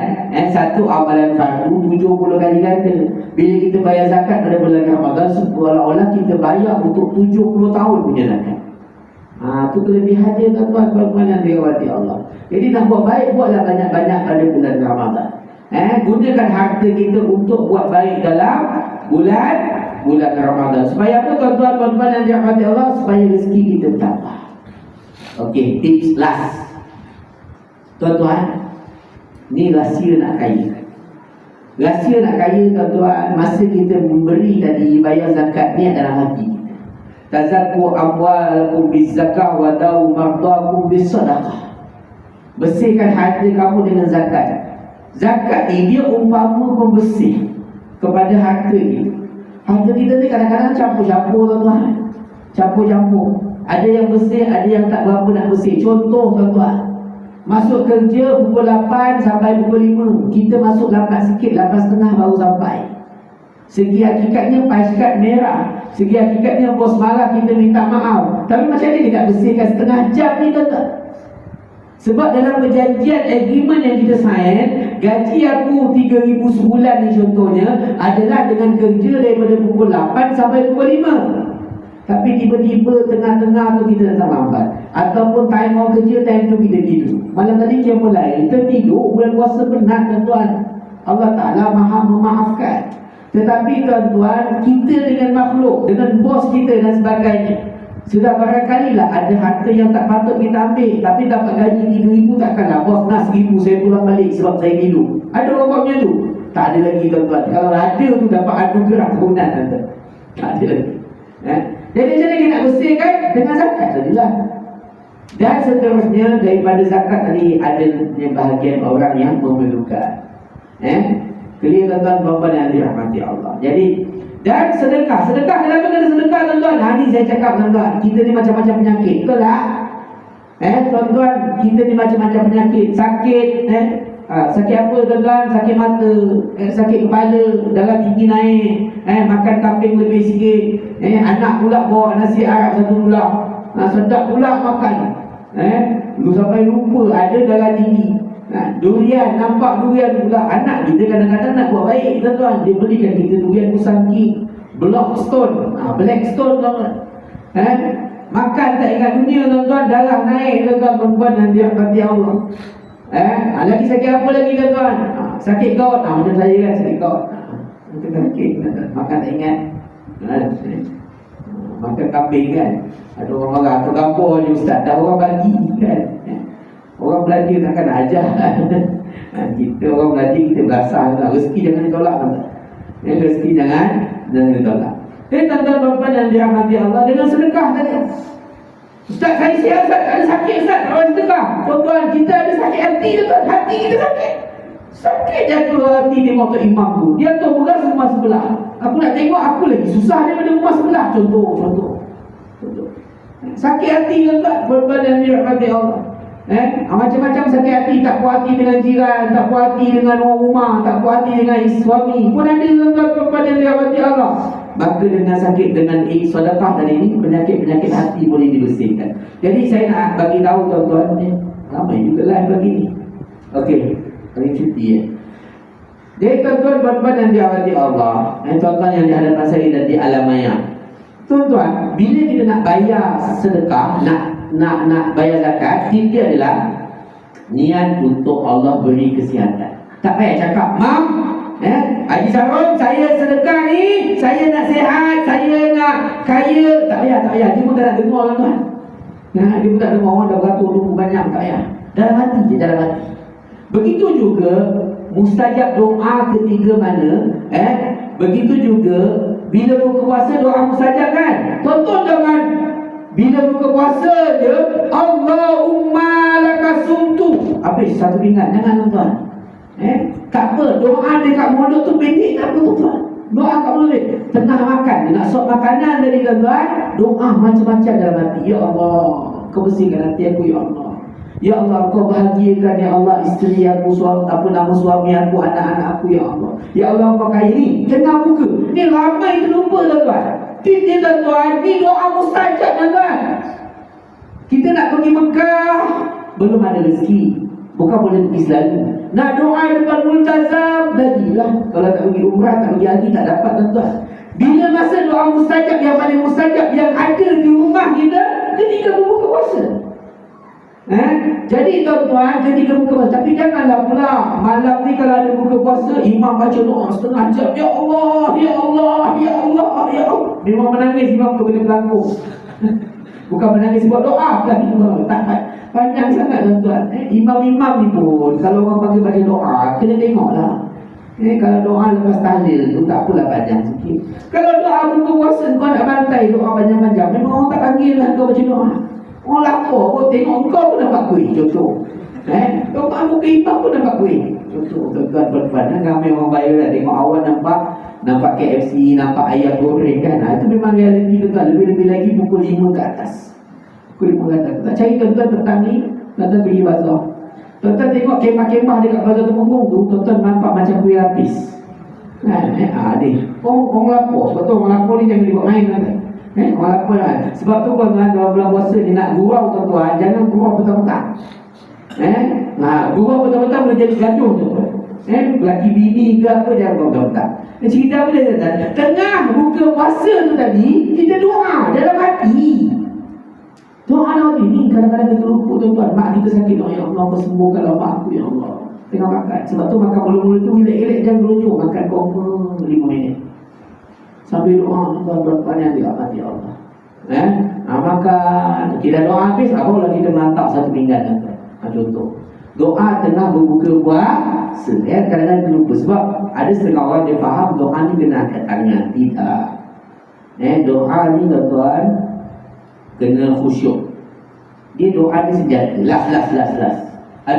Satu amalan fardu 70 kali ganda. Bila kita bayar zakat pada bulan Ramadan, seolah-olah kita bayar untuk 70 tahun punya zakat. Itu kelebihan dia tuan-tuan yang dirahmati Allah. Jadi nak buat baik, buatlah banyak-banyak pada bulan Ramadan. Gunakan harta kita untuk buat baik dalam bulan Ramadan. Supaya apa tuan-tuan yang dirahmati Allah? Supaya rezeki kita bertambah. Okey, tips last. Tuan-tuan, ni rahsia nak kaya. Rahsia nak kaya tuan-tuan, masa kita memberi tadi, bayar zakat ni adalah hati kita. Tazakku amwalakum bizzakah wa dawu mardakum bisadaqah. Bersihkan harta kamu dengan zakat. Zakat ni dia umpama pembersih kepada harta kita. Harta kita ni kadang-kadang campur-campur tuan-tuan. Campur-campur. Ada yang bersih, ada yang tak berapa nak bersih. Contoh tuan-tuan, masuk kerja pukul 8 sampai pukul 5. Kita masuk lambat sikit, 8.30 baru sampai. Segi hakikatnya pasukan merah. Segi hakikatnya bos marah, kita minta maaf. Tapi macam mana dia nak bersihkan setengah jam ni tuan-tuan? Sebab dalam perjanjian agreement yang kita sign, gaji aku 3,000 sebulan ni contohnya adalah dengan kerja daripada pukul 8 sampai pukul 5. Tapi tiba-tiba tengah-tengah tu kita datang lambat, ataupun time mau kerja, time tu kita tidur. Malam tadi kita mulai, kita tidur, bulan puasa penat tuan-tuan. Allah Ta'ala maha memaafkan. Tetapi tuan-tuan, kita dengan makhluk, dengan bos kita dan sebagainya, sudah barangkali lah ada harta yang tak patut kita ambil, tapi dapat gaji 3,000, takkanlah bos nak 1,000 saya pulang balik sebab saya hidup. Ada orang buat macam tu? Tak ada lagi tuan-tuan. Kalau ada tu dapat anugerah turunan tuan-tuan. Tak ada lagi. Jadi macam mana kita nak bersihkan? Dengan zakat sajalah. Dan seterusnya daripada zakat tadi, ada bahagian orang yang memerlukan. Clear tuan-tuan yang dirahmati Allah. Jadi, dan sedekah. Sedekah kenapa kena sedekah tuan-tuan? Ini saya cakap tuan-tuan, kita ni macam-macam penyakit. Betul tak? Tuan-tuan, kita ni macam-macam penyakit. Sakit, sakit apa tuan-tuan? Sakit mata, sakit kepala, darah tinggi naik, makan kambing lebih sikit, anak pula bawa nasi Arab satu pula, sedap pula makan, lu sampai lupa ada darah tinggi. Durian, nampak durian pula. Anak kita kadang-kadang nak buat baik tuan-tuan, dia belikan kita durian Kusangki, Blockstone, Blackstone tuan-tuan. Makan tak ingat dunia tuan-tuan, darah naik tuan-tuan, perempuan dan dia hati Allah. Lagi sakit apa lagi tuan-tuan? Sakit gout, macam saya kan, sakit gout. Itu sakit, makan tak ingat. Makan kambing kan. Ada orang marah, atau kampung je ustaz, dah orang bagi kan. Orang belajar takkan ajar. Kita orang belajar, kita berasal. Rezeki jangan ditolak tuan-tuan. Rezeki jangan ditolak. Tuan-tuan yang dirahmati Allah, dengan sedekah tadi. Ustaz, saya sihat Ustaz, ada sakit Ustaz, orang sedekah. Tuan-tuan, kita ada sakit hati tuan-tuan. Hati kita sakit. Sakit jatuh hati tengok Tok Imam tu. Dia tu beras rumah sebelah. Aku nak tengok, aku lagi susah daripada rumah sebelah. Contoh. Sakit hati tuan-tuan yang dirahmati Allah. Macam-macam sakit hati. Tak puas hati dengan jiran, tak puas hati dengan orang rumah, tak puas hati dengan suami pun ada tuan-tuan yang dirahmati Allah. Maka dengan sakit, dengan sedekah tadi ni, penyakit-penyakit hati boleh dibersihkan. Jadi saya nak bagi tahu tuan-tuan, ramai juga live bagi ni. Okey, hari cuti Jadi tuan-tuan yang dirahmati Allah, tuan-tuan yang di hadapan saya dan di alam maya. Tuan-tuan, bila kita nak bayar sedekah, nak bayar zakat, dia adalah niat untuk Allah beri kesihatan. Tak payah cakap, Mam, Haji Sarung, saya sedekah ni, saya nak sihat, saya nak kaya. Tak payah. Dia pun tak nak dengar tuan-tuan. Dia pun tak dengar orang dah beratur tu banyak. Tak payah. Dalam hati je, dalam hati. Begitu juga mustajab doa ketiga mana, begitu juga bila buka puasa doa mustajab kan. Tonton jangan bila buka puasa je Allahumma lakasumtu. Habis satu ringan, jangan tuan-tuan. Tak apa, doa dekat mulut tu pendek tak apa tuan-tuan. Doa kat mulut tengah makan, nak suap makanan dari tuan-tuan, doa macam-macam dalam hati. Ya Allah, kau bersihkan hati aku ya Allah. Ya Allah, kau bahagiakan ya Allah isteri aku, suami aku, anak-anak aku ya Allah. Ya Allah, kau kaya ni tengah muka. Ni ramai terlupa tuan-tuan. Ini tuan-tuan, ni doa mustajab tuan-tuan. Kita nak pergi Mekah, belum ada rezeki. Bukan boleh pergi selalu. Nak doa depan multazam, jadilah. Kalau tak pergi umrah, tak pergi haji, tak dapat tuan-tuan. Bila masa doa mustajab yang paling mustajab yang ada di rumah kita ketika berbuka puasa. Jadi tuan-tuan, ketika buka puasa, tapi janganlah pula malam ni kalau ada buka puasa, imam baca doa setengah jam, ya Allah, ya Allah, ya Allah, ya Allah. Memang menangis imam tu kena pelangkung. Bukan menangis buat doa kan imam. Tak panjang sangat tuan-tuan. Imam-imam ni pun kalau orang panggil baca doa, kena tengoklah. Kalau doa lepas tahlil tu tak apalah panjang sikit. Kalau doa buka puasa kau nak bantai doa panjang-panjang, memang orang tak panggil lah kau baca doa. Orang lapor kau tengok kau pun dapat kuih, contoh. Kau buka imam pun dapat kuih. Contoh tuan-tuan, ramai orang viral lah tengok awal nampak KFC, nampak ayam goreng kan. Itu memang realiti tuan-tuan. Lebih-lebih lagi pukul 5 ke atas. Pukul 5 ke atas. Tak cari tuan-tuan petang ni, tuan-tuan pergi bazar. Tuan-tuan tengok kemah-kemah dekat bazar Temenggung tu, tuan-tuan nampak macam kuih lapis. Orang lapor. Sebab tu orang lapor ni jangan dibuat main kan. Orang lapor kan. Sebab tu tuan-tuan dalam bulan puasa ni nak gurau tuan-tuan, jangan gurau petang-petang. Gurau petang-petang boleh jadi gaduh tuan-tuan. Laki bini ke apa, jangan gurau petang-petang. Cerita apa dia tuan-tuan? Tengah buka puasa tu tadi, kita doa dalam hati. Doa dalam hati ni kadang-kadang kita lupa tuan-tuan. Mak kita sakit, ya Allah, kau sembuhkanlah mak aku, ya Allah. Tengah makan. Sebab tu makan mula-mula tu elek-elek, jangan berunjuk. Makan koma 5 minit. Sambil doa, tuan-tuan yang dirahmati Allah. Makan, kita doa habis, barulah kita melantap satu pinggan tuan-tuan. Contoh, doa tengah berbuka puasa. Kadang-kadang kita lupa. Sebab ada setengah orang dia faham doa ni kena angkat tangan. Tidak. Doa ni tuan-tuan kena khusyuk. Dia doa ni senjata. Las.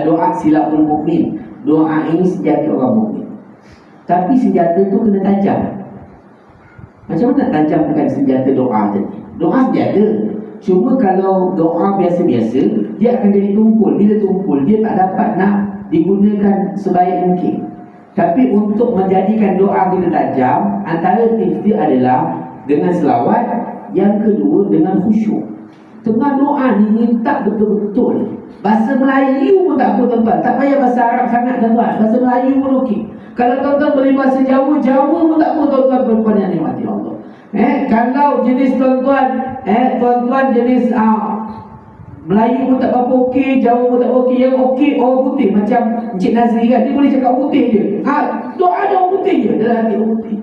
Doa silapul mukmin. Doa ini senjata orang mukmin. Tapi senjata tu kena tajam. Macam mana tajamkan senjata doa tadi? Doa senjata. Cuma kalau doa biasa-biasa, dia akan jadi tumpul. Bila tumpul, dia tak dapat nak digunakan sebaik mungkin. Tapi untuk menjadikan doa kita tajam, antara tips dia adalah dengan selawat. Yang kedua dengan khusyuk. Tengah doa ni minta betul-betul. Bahasa Melayu pun tak apa tuan-tuan. Tak payah bahasa Arab sangat tuan-tuan. Bahasa Melayu pun okey. Kalau tuan-tuan boleh bahasa Jawa pun tak apa tuan-tuan, perempuan yang nikmati Allah. Kalau jenis tuan-tuan jenis Melayu pun tak apa okey, Jawa pun tak apa okey. Yang okey orang putih macam Encik Nazri kan, dia boleh cakap putih je. Doa dia orang putih je, dalam hati orang putih.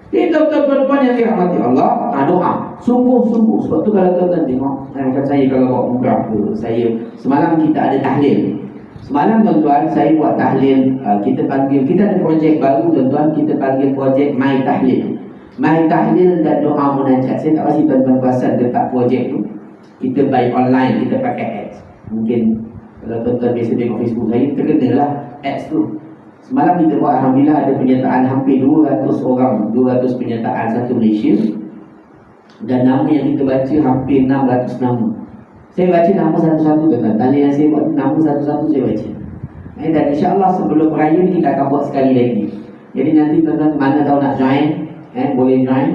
Jadi tuan-tuan perempuan yang dirahmati Allah, doa sungguh-sungguh. Sebab tu kalau tuan-tuan tengok, macam saya kalau buat umrah tu, saya semalam kita ada tahlil. Semalam tuan-tuan saya buat tahlil. Kita ada projek baru tuan-tuan, kita panggil projek My Tahlil. My Tahlil dan doa munajat. Saya tak pasti tuan-tuan perasan dekat projek tu. Kita buy online, kita pakai ads. Mungkin kalau tuan-tuan biasa tengok Facebook saya, terkenalah ads tu. Semalam kita buat, alhamdulillah ada penyertaan hampir 200 orang, 200 penyertaan satu Malaysia. Dan nama yang kita baca hampir 600 nama. Saya baca nama satu-satu tuan-tuan. Tanya yang saya buat nama satu-satu saya baca. Dan insyaAllah sebelum raya ni kita akan buat sekali lagi. Jadi nanti tuan-tuan mana tahu nak join, boleh join.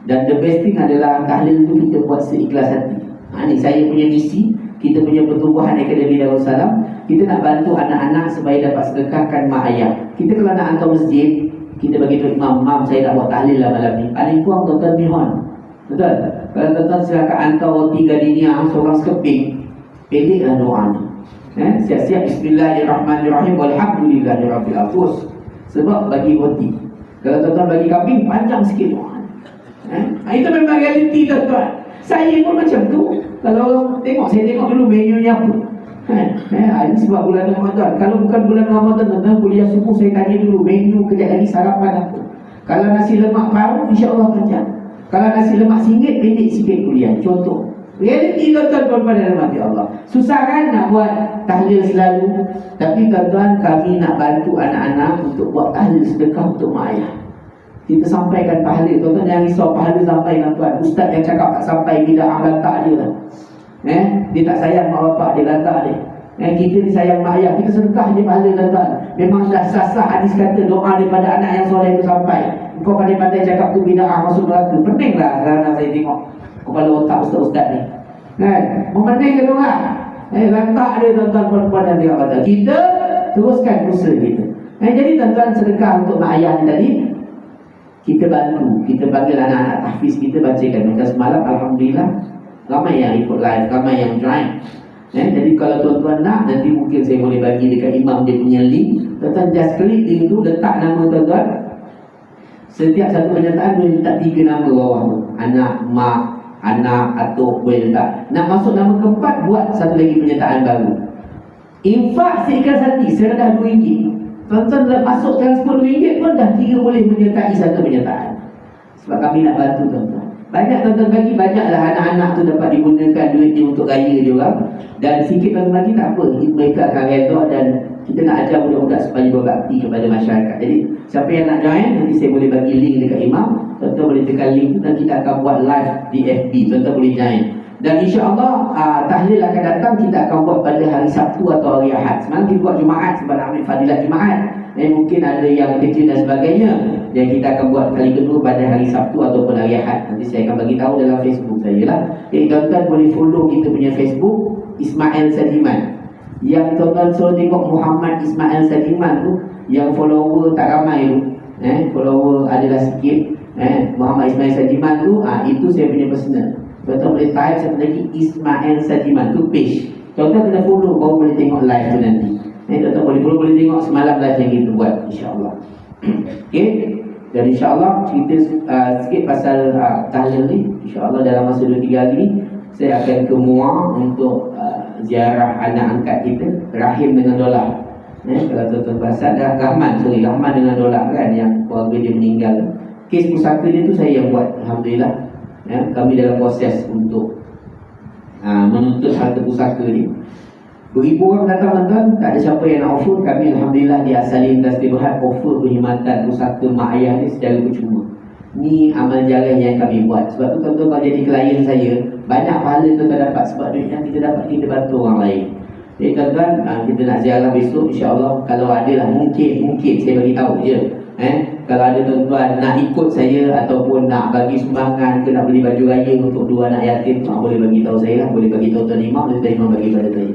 Dan the best thing adalah tahlil tu kita buat seikhlas hati. Ni saya punya misi. Kita punya pertumbuhan Akademi Darussalam, kita nak bantu anak-anak supaya dapat sedekahkan mak ayah. Kita kalau nak hantar masjid, kita bagi tahu imam, saya nak buat tahlil lah malam ni. Paling kurang tuan-tuan mihon. Betul? Kalau tuan-tuan silakan hantar roti gardenia seorang sekeping, pendeklah doa ni. Siap-siap bismillahirrahmanirrahim walhamdulillahirabbil alamin. Sebab bagi roti. Kalau tuan-tuan bagi kambing, panjang sikit doa. Itu memang realiti tuan-tuan. Saya pun macam tu. Kalau saya tengok dulu menunya apa. Ini sebab bulan Ramadan. Kalau bukan bulan Ramadan, tuan-tuan kuliah subuh saya tanya dulu menu kejap lagi sarapan apa. Kalau nasi lemak paru, insya-Allah panjang. Kalau nasi lemak singgit, pendek sikit kuliah. Contoh. Realiti tuan-tuan dalam hati Allah. Susah kan nak buat tahlil selalu. Tapi tuan-tuan, kami nak bantu anak-anak untuk buat tahlil sedekah untuk mak ayah. Kita sampaikan pahala. Tuan-tuan jangan risau pahala sampai tuan-tuan. Ustaz yang cakap tak sampai, bid'ah lantak dia lah. Dia tak sayang mak bapak dia, lantak dia. Kita ni sayang mak ayah, kita sedekah je pahala tuan-tuan. Memang dah sah-sah hadis kata doa daripada anak yang soleh itu sampai. Kau pandai-pandai cakap tu bid'ah masuk neraka. Pening lah sekarang saya tengok kepala otak ustaz-ustaz ni. Memening ke orang? Lantak dia tuan-tuan perempuan dan dia kata, kita teruskan usaha kita. Jadi tuan-tuan, sedekah untuk mak ayah ni tadi, kita bantu, kita panggil anak-anak tahfiz kita bacakan. Macam semalam, alhamdulillah, ramai yang ikut live, ramai yang join. Jadi kalau tuan-tuan nak, nanti mungkin saya boleh bagi dekat imam dia punya link. Tuan-tuan just klik link tu, letak nama tuan-tuan. Setiap satu penyertaan boleh letak 3 nama bawah tu. Anak, mak, anak, atuk, boleh letak. Nak masuk nama keempat, buat satu lagi penyertaan baru. Infak seikhlas hati, serendah RM2. Tuan-tuan dah masuk transport RM2 pun dah 3 boleh menyertai satu penyertaan. Sebab kami nak bantu tuan-tuan. Banyak tuan-tuan bagi, banyaklah anak-anak tu dapat digunakan duitnya untuk raya dia orang. Dan sikit tuan-tuan bagi tak apa, mereka akan redha dan kita nak ajar budak-budak supaya berbakti kepada masyarakat. Jadi siapa yang nak join, nanti saya boleh bagi link dekat imam. Tuan-tuan boleh tekan link tu dan kita akan buat live di FB. Tuan-tuan boleh join. Dan insya-Allah tahlil akan datang, kita akan buat pada hari Sabtu atau hari Ahad. Semalam kita buat Jumaat sebab nak ambil fadilat Jumaat. Mungkin ada yang kecil dan sebagainya. Dan kita akan buat kali kedua pada hari Sabtu ataupun hari Ahad. Nanti saya akan bagi tahu dalam Facebook saya lah. Jadi tuan-tuan boleh follow kita punya Facebook Ismail Sadiman. Yang tuan-tuan suruh tengok Muhammad Ismail Sadiman tu, yang follower tak ramai tu, follower adalah sikit. Muhammad Ismail Sadiman tu, itu saya punya personal. Tuan-tuan boleh type satu lagi Ismail Sadiman tu page. Tuan-tuan kena follow baru boleh tengok live tu nanti. Tuan-tuan boleh tengok semalam live yang kita buat, insya-Allah. Okey. Dan insya-Allah cerita sikit pasal tahlil ni. Insya-Allah dalam masa 2-3 hari ni saya akan ke Muar untuk ziarah anak angkat kita, Rahim dengan Dolar. Kalau tuan-tuan perasan, Rahman dengan Dolar kan, yang keluarga dia meninggal. Kes pusaka dia tu saya yang buat, alhamdulillah. Kami dalam proses untuk menuntut harta pusaka ni. Beribu orang datang tuan-tuan, tak ada siapa yang nak offer. Kami alhamdulillah di Asali Industri Berhad offer perkhidmatan pusaka mak ayah ni secara percuma. Ni amal jariah yang kami buat. Sebab tu tuan-tuan kalau jadi klien saya, banyak pahala tuan-tuan dapat. Sebab duit yang kita dapat, kita bantu orang lain. Jadi tuan-tuan, kita nak ziarah besok, insya-Allah. Kalau ada lah, mungkin saya bagi tahu je. Kalau ada tuan-tuan nak ikut saya ataupun nak bagi sumbangan ke nak beli baju raya untuk 2 anak yatim, boleh bagi tahu saya lah. Boleh bagi tahu tuan imam, tuan imam bagi pada saya.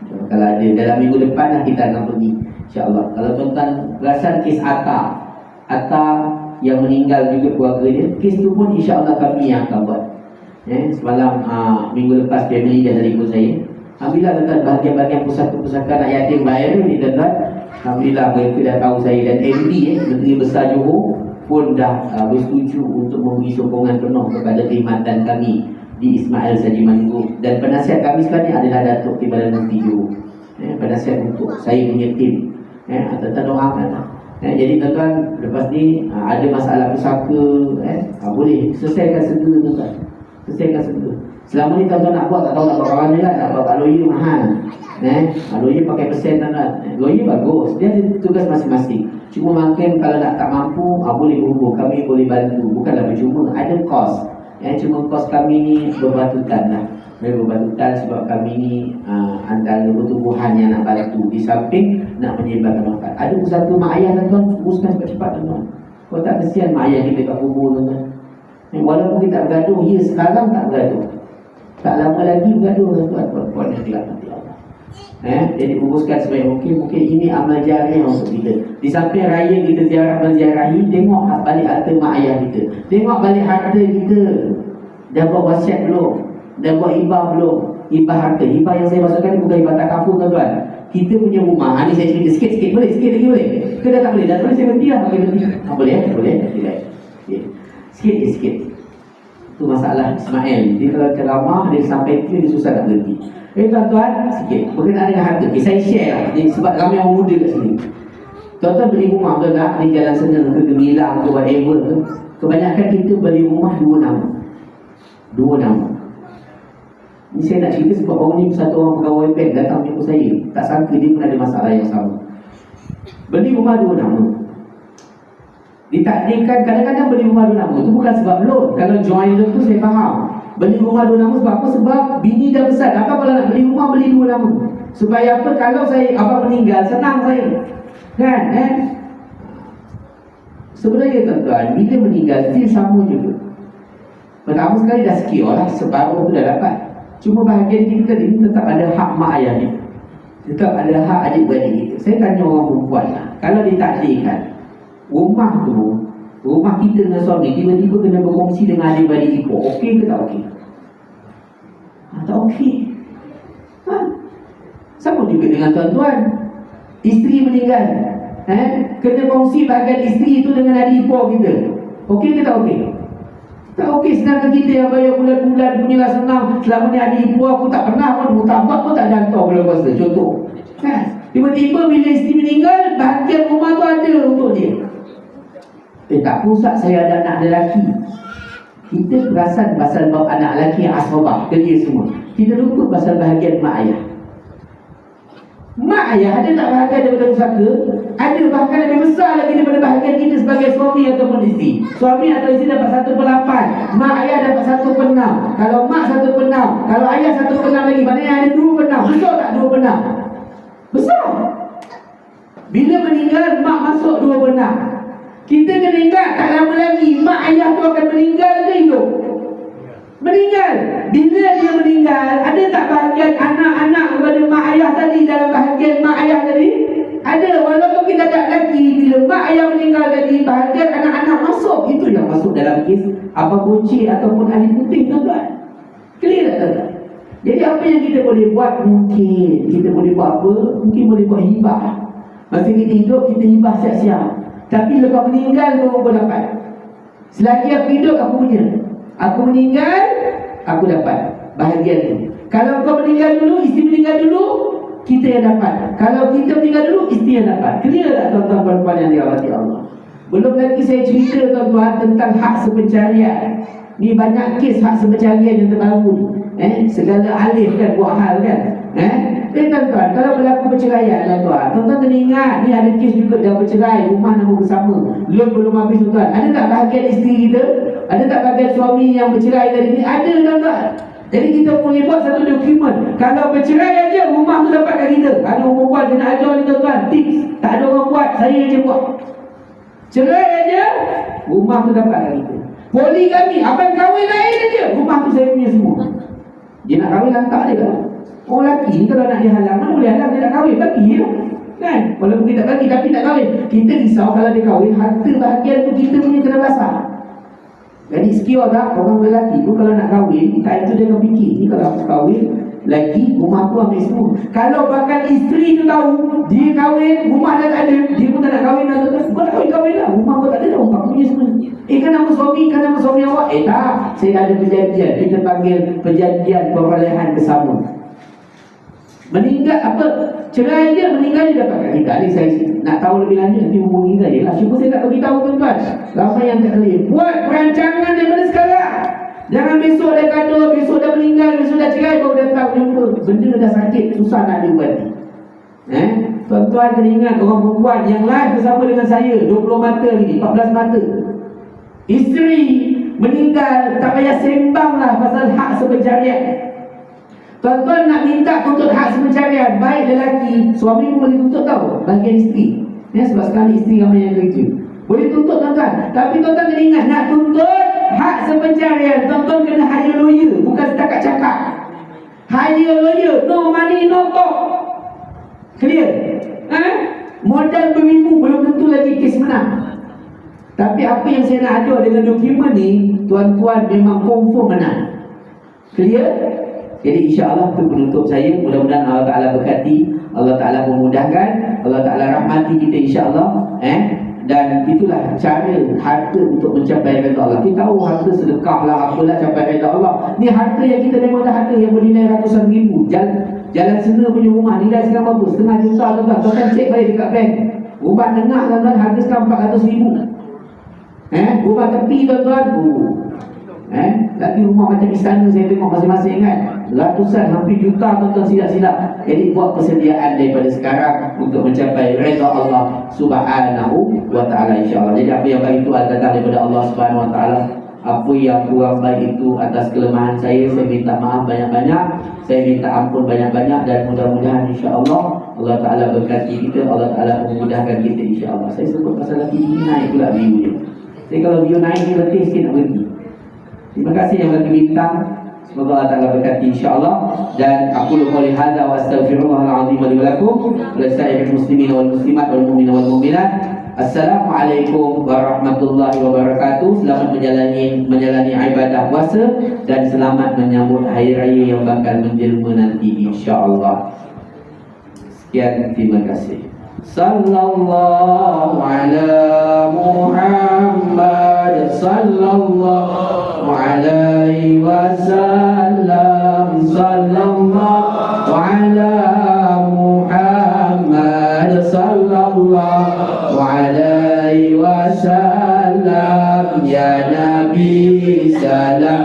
Kalau ada dalam minggu depan lah kita akan pergi, insya-Allah. Kalau tuan-tuan perasan kes Atta yang meninggal juga keluarga dia, kes tu pun insya-Allah kami yang akan buat. Semalam minggu lepas family dia telefon saya. Alhamdulillah tuan-tuan, bahagian-bahagian pusaka-pusaka anak yatim Bayaru ni tuan-tuan, alhamdulillah mereka dah tahu saya. Dan MD Menteri Besar Johor pun dah bersetuju untuk memberi sokongan penuh kepada khidmatan kami di Ismail Sadiman Group. Dan penasihat kami sekarang ni adalah Datuk Timbalan Mufti Johor. Penasihat untuk saya punya tim. Tuan-tuan doakan lah. Jadi tuan-tuan, lepas ni ada masalah pusaka, boleh selesaikan segera tuan-tuan. Selesaikan segera. Selama ni tuan-tuan nak buat, tak tahu nak buat orang ni lah. Nak buat kat lawyer mahal. Lawyer pakai persen tuan-tuan. Lawyer bagus, dia ada tugas masing-masing. Cuma makin kalau nak tak mampu, boleh hubung. Kami boleh bantu. Bukanlah percuma, ada kos. Cuma kos kami ni berbatutan lah. Berbatutan sebab kami ni antara pertubuhan yang nak bantu. Di samping nak menyebarkan manfaat. Ada pusaka mak ayah tuan-tuan, uruskan cepat-cepat tuan-tuan. Kalau tak kesian mak ayah kita kat kubur tuan-tuan. Walaupun kita tak bergaduh, ya sekarang tak bergaduh. Tak lama lagi bergaduh tuan-tuan. Puan-puan yang dirahmati Allah. Jadi uruskan sebaik mungkin. Mungkin ini amal jariah untuk kita. Di samping raya kita menziarahi, tengok balik harta mak ayah kita. Tengok balik harta kita. Dah buat wasiat belum? Dah buat hibah belum? Hibah harta. Hibah yang saya masukkan ni bukan hibah takaful tuan-tuan. Kita punya rumah, ni saya cerita sikit-sikit. Boleh? Sikit lagi boleh? Ke dah tak boleh? Dah boleh saya berhenti lah. Boleh? Boleh? Okay. Sikit. Itu masalah Ismail. Dia kalau ceramah, dia sampai dia susah nak berhenti. Tuan-tuan, sikit berkenaan dengan harta. Saya share lah. Sebab ramai orang muda kat sini. Tuan-tuan beli rumah betul tak? Di Jalan Senang ke Gemilang ke whatever ke. Kebanyakan kita beli rumah 2 nama. 2 nama. Ini saya nak cerita sebab orang ni satu orang pegawai bank datang jumpa saya. Tak sangka dia pun ada masalah yang sama. Beli rumah 2 nama. Ditakdirkan kadang-kadang beli rumah 2 nama itu bukan sebab loan. Kalau joint loan tu saya faham. Beli rumah 2 nama sebab apa? Sebab bini dah besar. Apa kalau nak beli rumah beli 2 nama? Supaya apa? Kalau saya abang meninggal senang saya. Kan? Sebenarnya tuan-tuan, bila meninggal still sama juga. Pertama sekali dah secure lah, separuh tu dah dapat. Cuma bahagian kita tadi tetap ada hak mak ayah ni, tetap ada hak adik-beradik kita. Saya tanya orang perempuan lah, kalau ditakdirkan rumah tu, rumah kita dengan suami tiba-tiba kena berkongsi dengan adik-beradik kita, okey ke tak okey? Tak okey. Sama juga dengan tuan-tuan, isteri meninggal, kena kongsi bahagian isteri itu dengan adik ipar kita, okey ke tak okey? Tak okey. Sedangkan kita yang bayar bulan-bulan punyalah senang, selama ni adik ipar aku tak pernah pun mutabak pun tak ada hantar bulan puasa, contoh kan? Tiba-tiba bila isteri meninggal, bahagian rumah tu ada untuk dia. Tak pusat saya ada anak lelaki, kita perasan pasal bab anak lelaki yang asbabah kerja semua, kita lupa pasal bahagian mak ayah. Mak ayah ada tak bahagian daripada pusaka? Ada, bahkan lebih besar lagi daripada bahagian kita sebagai suami ataupun isteri. Suami atau isteri dapat 1/8, mak ayah dapat 1/6. Kalau mak 1/6, kalau ayah 1/6 lagi, maknanya ada 2/6. Besar tak 2/6? Besar. Bila meninggal, mak masuk 2/6. Kita kena ingat, tak lama lagi mak ayah tu akan meninggal ke hidup? Meninggal. Bila dia meninggal, ada tak bahagian anak-anak kepada mak ayah tadi dalam bahagian mak ayah tadi? Ada. Walaupun kita tak lagi, bila mak ayah meninggal tadi, bahagian anak-anak masuk. Itu yang masuk dalam kes apa bocil ataupun ahli putih, tuan-tuan. Clear tak, tuan-tuan? Jadi apa yang kita boleh buat? Mungkin kita boleh buat apa? Mungkin boleh buat hibah. Masa kita hidup, kita hibah siap-siap. Tapi lepas meninggal baru kau dapat. Selagi aku hidup, aku punya. Aku meninggal, aku dapat bahagian tu. Kalau kau meninggal dulu, isteri meninggal dulu, kita yang dapat. Kalau kita meninggal dulu, isteri yang dapat. Clear tak, tuan-tuan perempuan yang dirahmati Allah? Belum lagi saya cerita, tuan-tuan, tentang hak sepencarian. Ni banyak kes hak sepencarian yang terbaru ni. Segala alif kan buat hal kan. Tuan-tuan, kalau berlaku perceraian, tuan-tuan kena ingat, ni ada kes juga dah bercerai, rumah nama bersama, loan belum habis, tuan-tuan. Ada tak bahagian isteri kita? Ada tak bahagian suami yang bercerai tadi ni? Ada, tuan-tuan. Jadi kita boleh buat satu dokumen. Kalau bercerai aja, rumah tu dapat kat kita. Ada orang buat, saya nak ajar ni, tuan-tuan, tips. Tak ada orang buat, saya je buat. Cerai aja, rumah tu dapat kat kita. Poligami, abang kahwin lain aja, rumah tu saya punya semua. Dia nak kahwin, lantak dia kan. Orang lelaki ni kalau nak dia halang, mana boleh halang, dia nak kahwin, bagi je kan. Walaupun kita bagi tapi tak kahwin, kita risau kalau dia kahwin, harta bahagian tu kita punya kena basah. Jadi secure tak? Orang lelaki tu kalau nak kahwin, time tu dia akan fikir, ni kalau aku kahwin lagi, rumah tu ambil semua. Kalau bakal isteri tu tahu dia kahwin, rumah dah tak ada, dia pun tak nak kahwin dah, kau nak kahwin lah, rumah kau tak ada dah, rumah punya semua. Kan nama suami, kan nama suami awak? Tak, saya ada perjanjian. Kita panggil perjanjian perolehan bersama. Meninggal apa, cerai je, meninggal je dapat kat kita. Ni saya nak tahu lebih lanjut, nanti hubungi saya lah. Cuma saya tak beritahu, tuan-tuan. Ramai yang tak boleh buat perancangan daripada sekarang. Jangan besok dah gaduh, besok dah meninggal, besok dah cerai, baru datang jumpa. Benda dah sakit, susah nak diubati. Tuan-tuan kena ingat, orang perempuan yang live bersama dengan saya 20 mata ni, 14 mata, isteri meninggal, tak payah sembang lah pasal hak sepencarian. Tuan-tuan nak minta tuntut hak sepencarian, baik lelaki, suami pun boleh tuntut tau, bahagian isteri. Sebab sekarang isteri ramai yang kerja, boleh tuntut, tuan-tuan. Tapi tuan-tuan kena ingat, nak tuntut hak sepencarian, tuan-tuan kena hire lawyer, bukan setakat cakap. Hire lawyer, no money, no talk. Clear? Modal beribu, belum tentu lagi kes menang. Tapi apa yang saya nak ajar dengan dokumen ni, tuan-tuan memang confirm menang. Clear? Jadi insya-Allah itu penutup saya. Mudah-mudahan Allah Ta'ala berkati, Allah Ta'ala memudahkan, Allah Ta'ala rahmati kita insya-Allah. Dan itulah cara harta untuk mencapai redha Allah. Kita tahu harta sedekah lah, apalah capai redha Allah. Ni harta yang kita memang dah ada, yang bernilai ratusan ribu. Jalan Sena punya rumah nilai sekarang berapa? Setengah juta, tuan-tuan. Tuan-tuan cek balik dekat bank. Rumah tengah, tuan-tuan, harga sekarang 400 ribu. Rumah tepi, tuan-tuan, lagi rumah macam istana saya tengok masing-masing kan, ratusan, hampir juta, tuan-tuan, silap-silap. Jadi buat persediaan daripada sekarang untuk mencapai redha Allah Subhanahu wa ta'ala insya-Allah. Jadi apa yang baik itu datang daripada Allah Subhanahu wa ta'ala. Apa yang kurang baik itu atas kelemahan saya minta maaf banyak-banyak, saya minta ampun banyak-banyak, dan mudah-mudahan insya-Allah Allah Ta'ala berkati kita, Allah Ta'ala memudahkan kita insya-Allah. Saya sebut pasal lagi ini naik pula view dia. Jadi kalau view naik ni letih sikit nak berhenti. Terima kasih yang bagi bintang. Semoga Allah Ta'ala berkati insyaAllah. Dan aku qouli hadza wa astaghfirullahal azim li wa lakum wa lisa'iril muslimin wal muslimat wal mu'minin wal mu'minat. Assalamualaikum warahmatullahi wabarakatuh. Selamat menjalani ibadah puasa dan selamat menyambut hari raya yang bakal menjelma nanti insyaAllah. Sekian, terima kasih. Sallallahu ala Muhammad sallallahu alaihi wasallam. Sallallahu ala Muhammad sallallahu alaihi wasallam. Ya Nabi salam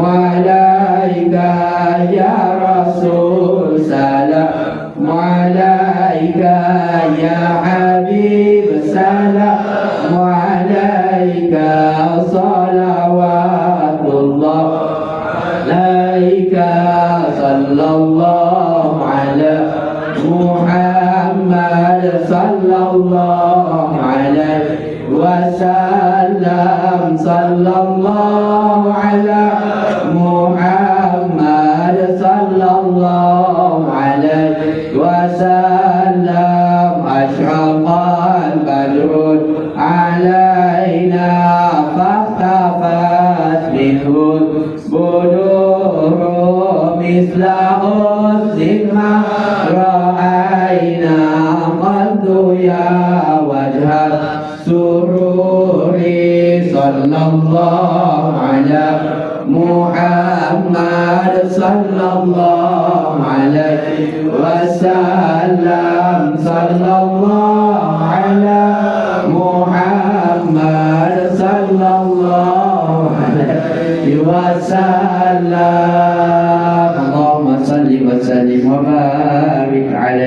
alaika, ya Rasul salam alaika, ya Habib salam alaika, salawatullah alaika. Sallallahu ala Muhammad sallallahu alaihi wasallam. Sallallahu ala Muhammad sallallahu alaihi wasallam. Ashraqal badrun alaina fahtafat minhu budur misla uzimha ra'ayna qaddu ya wajhal sururi. Sallallahu ala Muhammad sallallahu alaihi wasallam. Sallallahu ala Muhammad sallallahu alaihi wasallam. Allahumma salli wa sallim wa barik alaihi.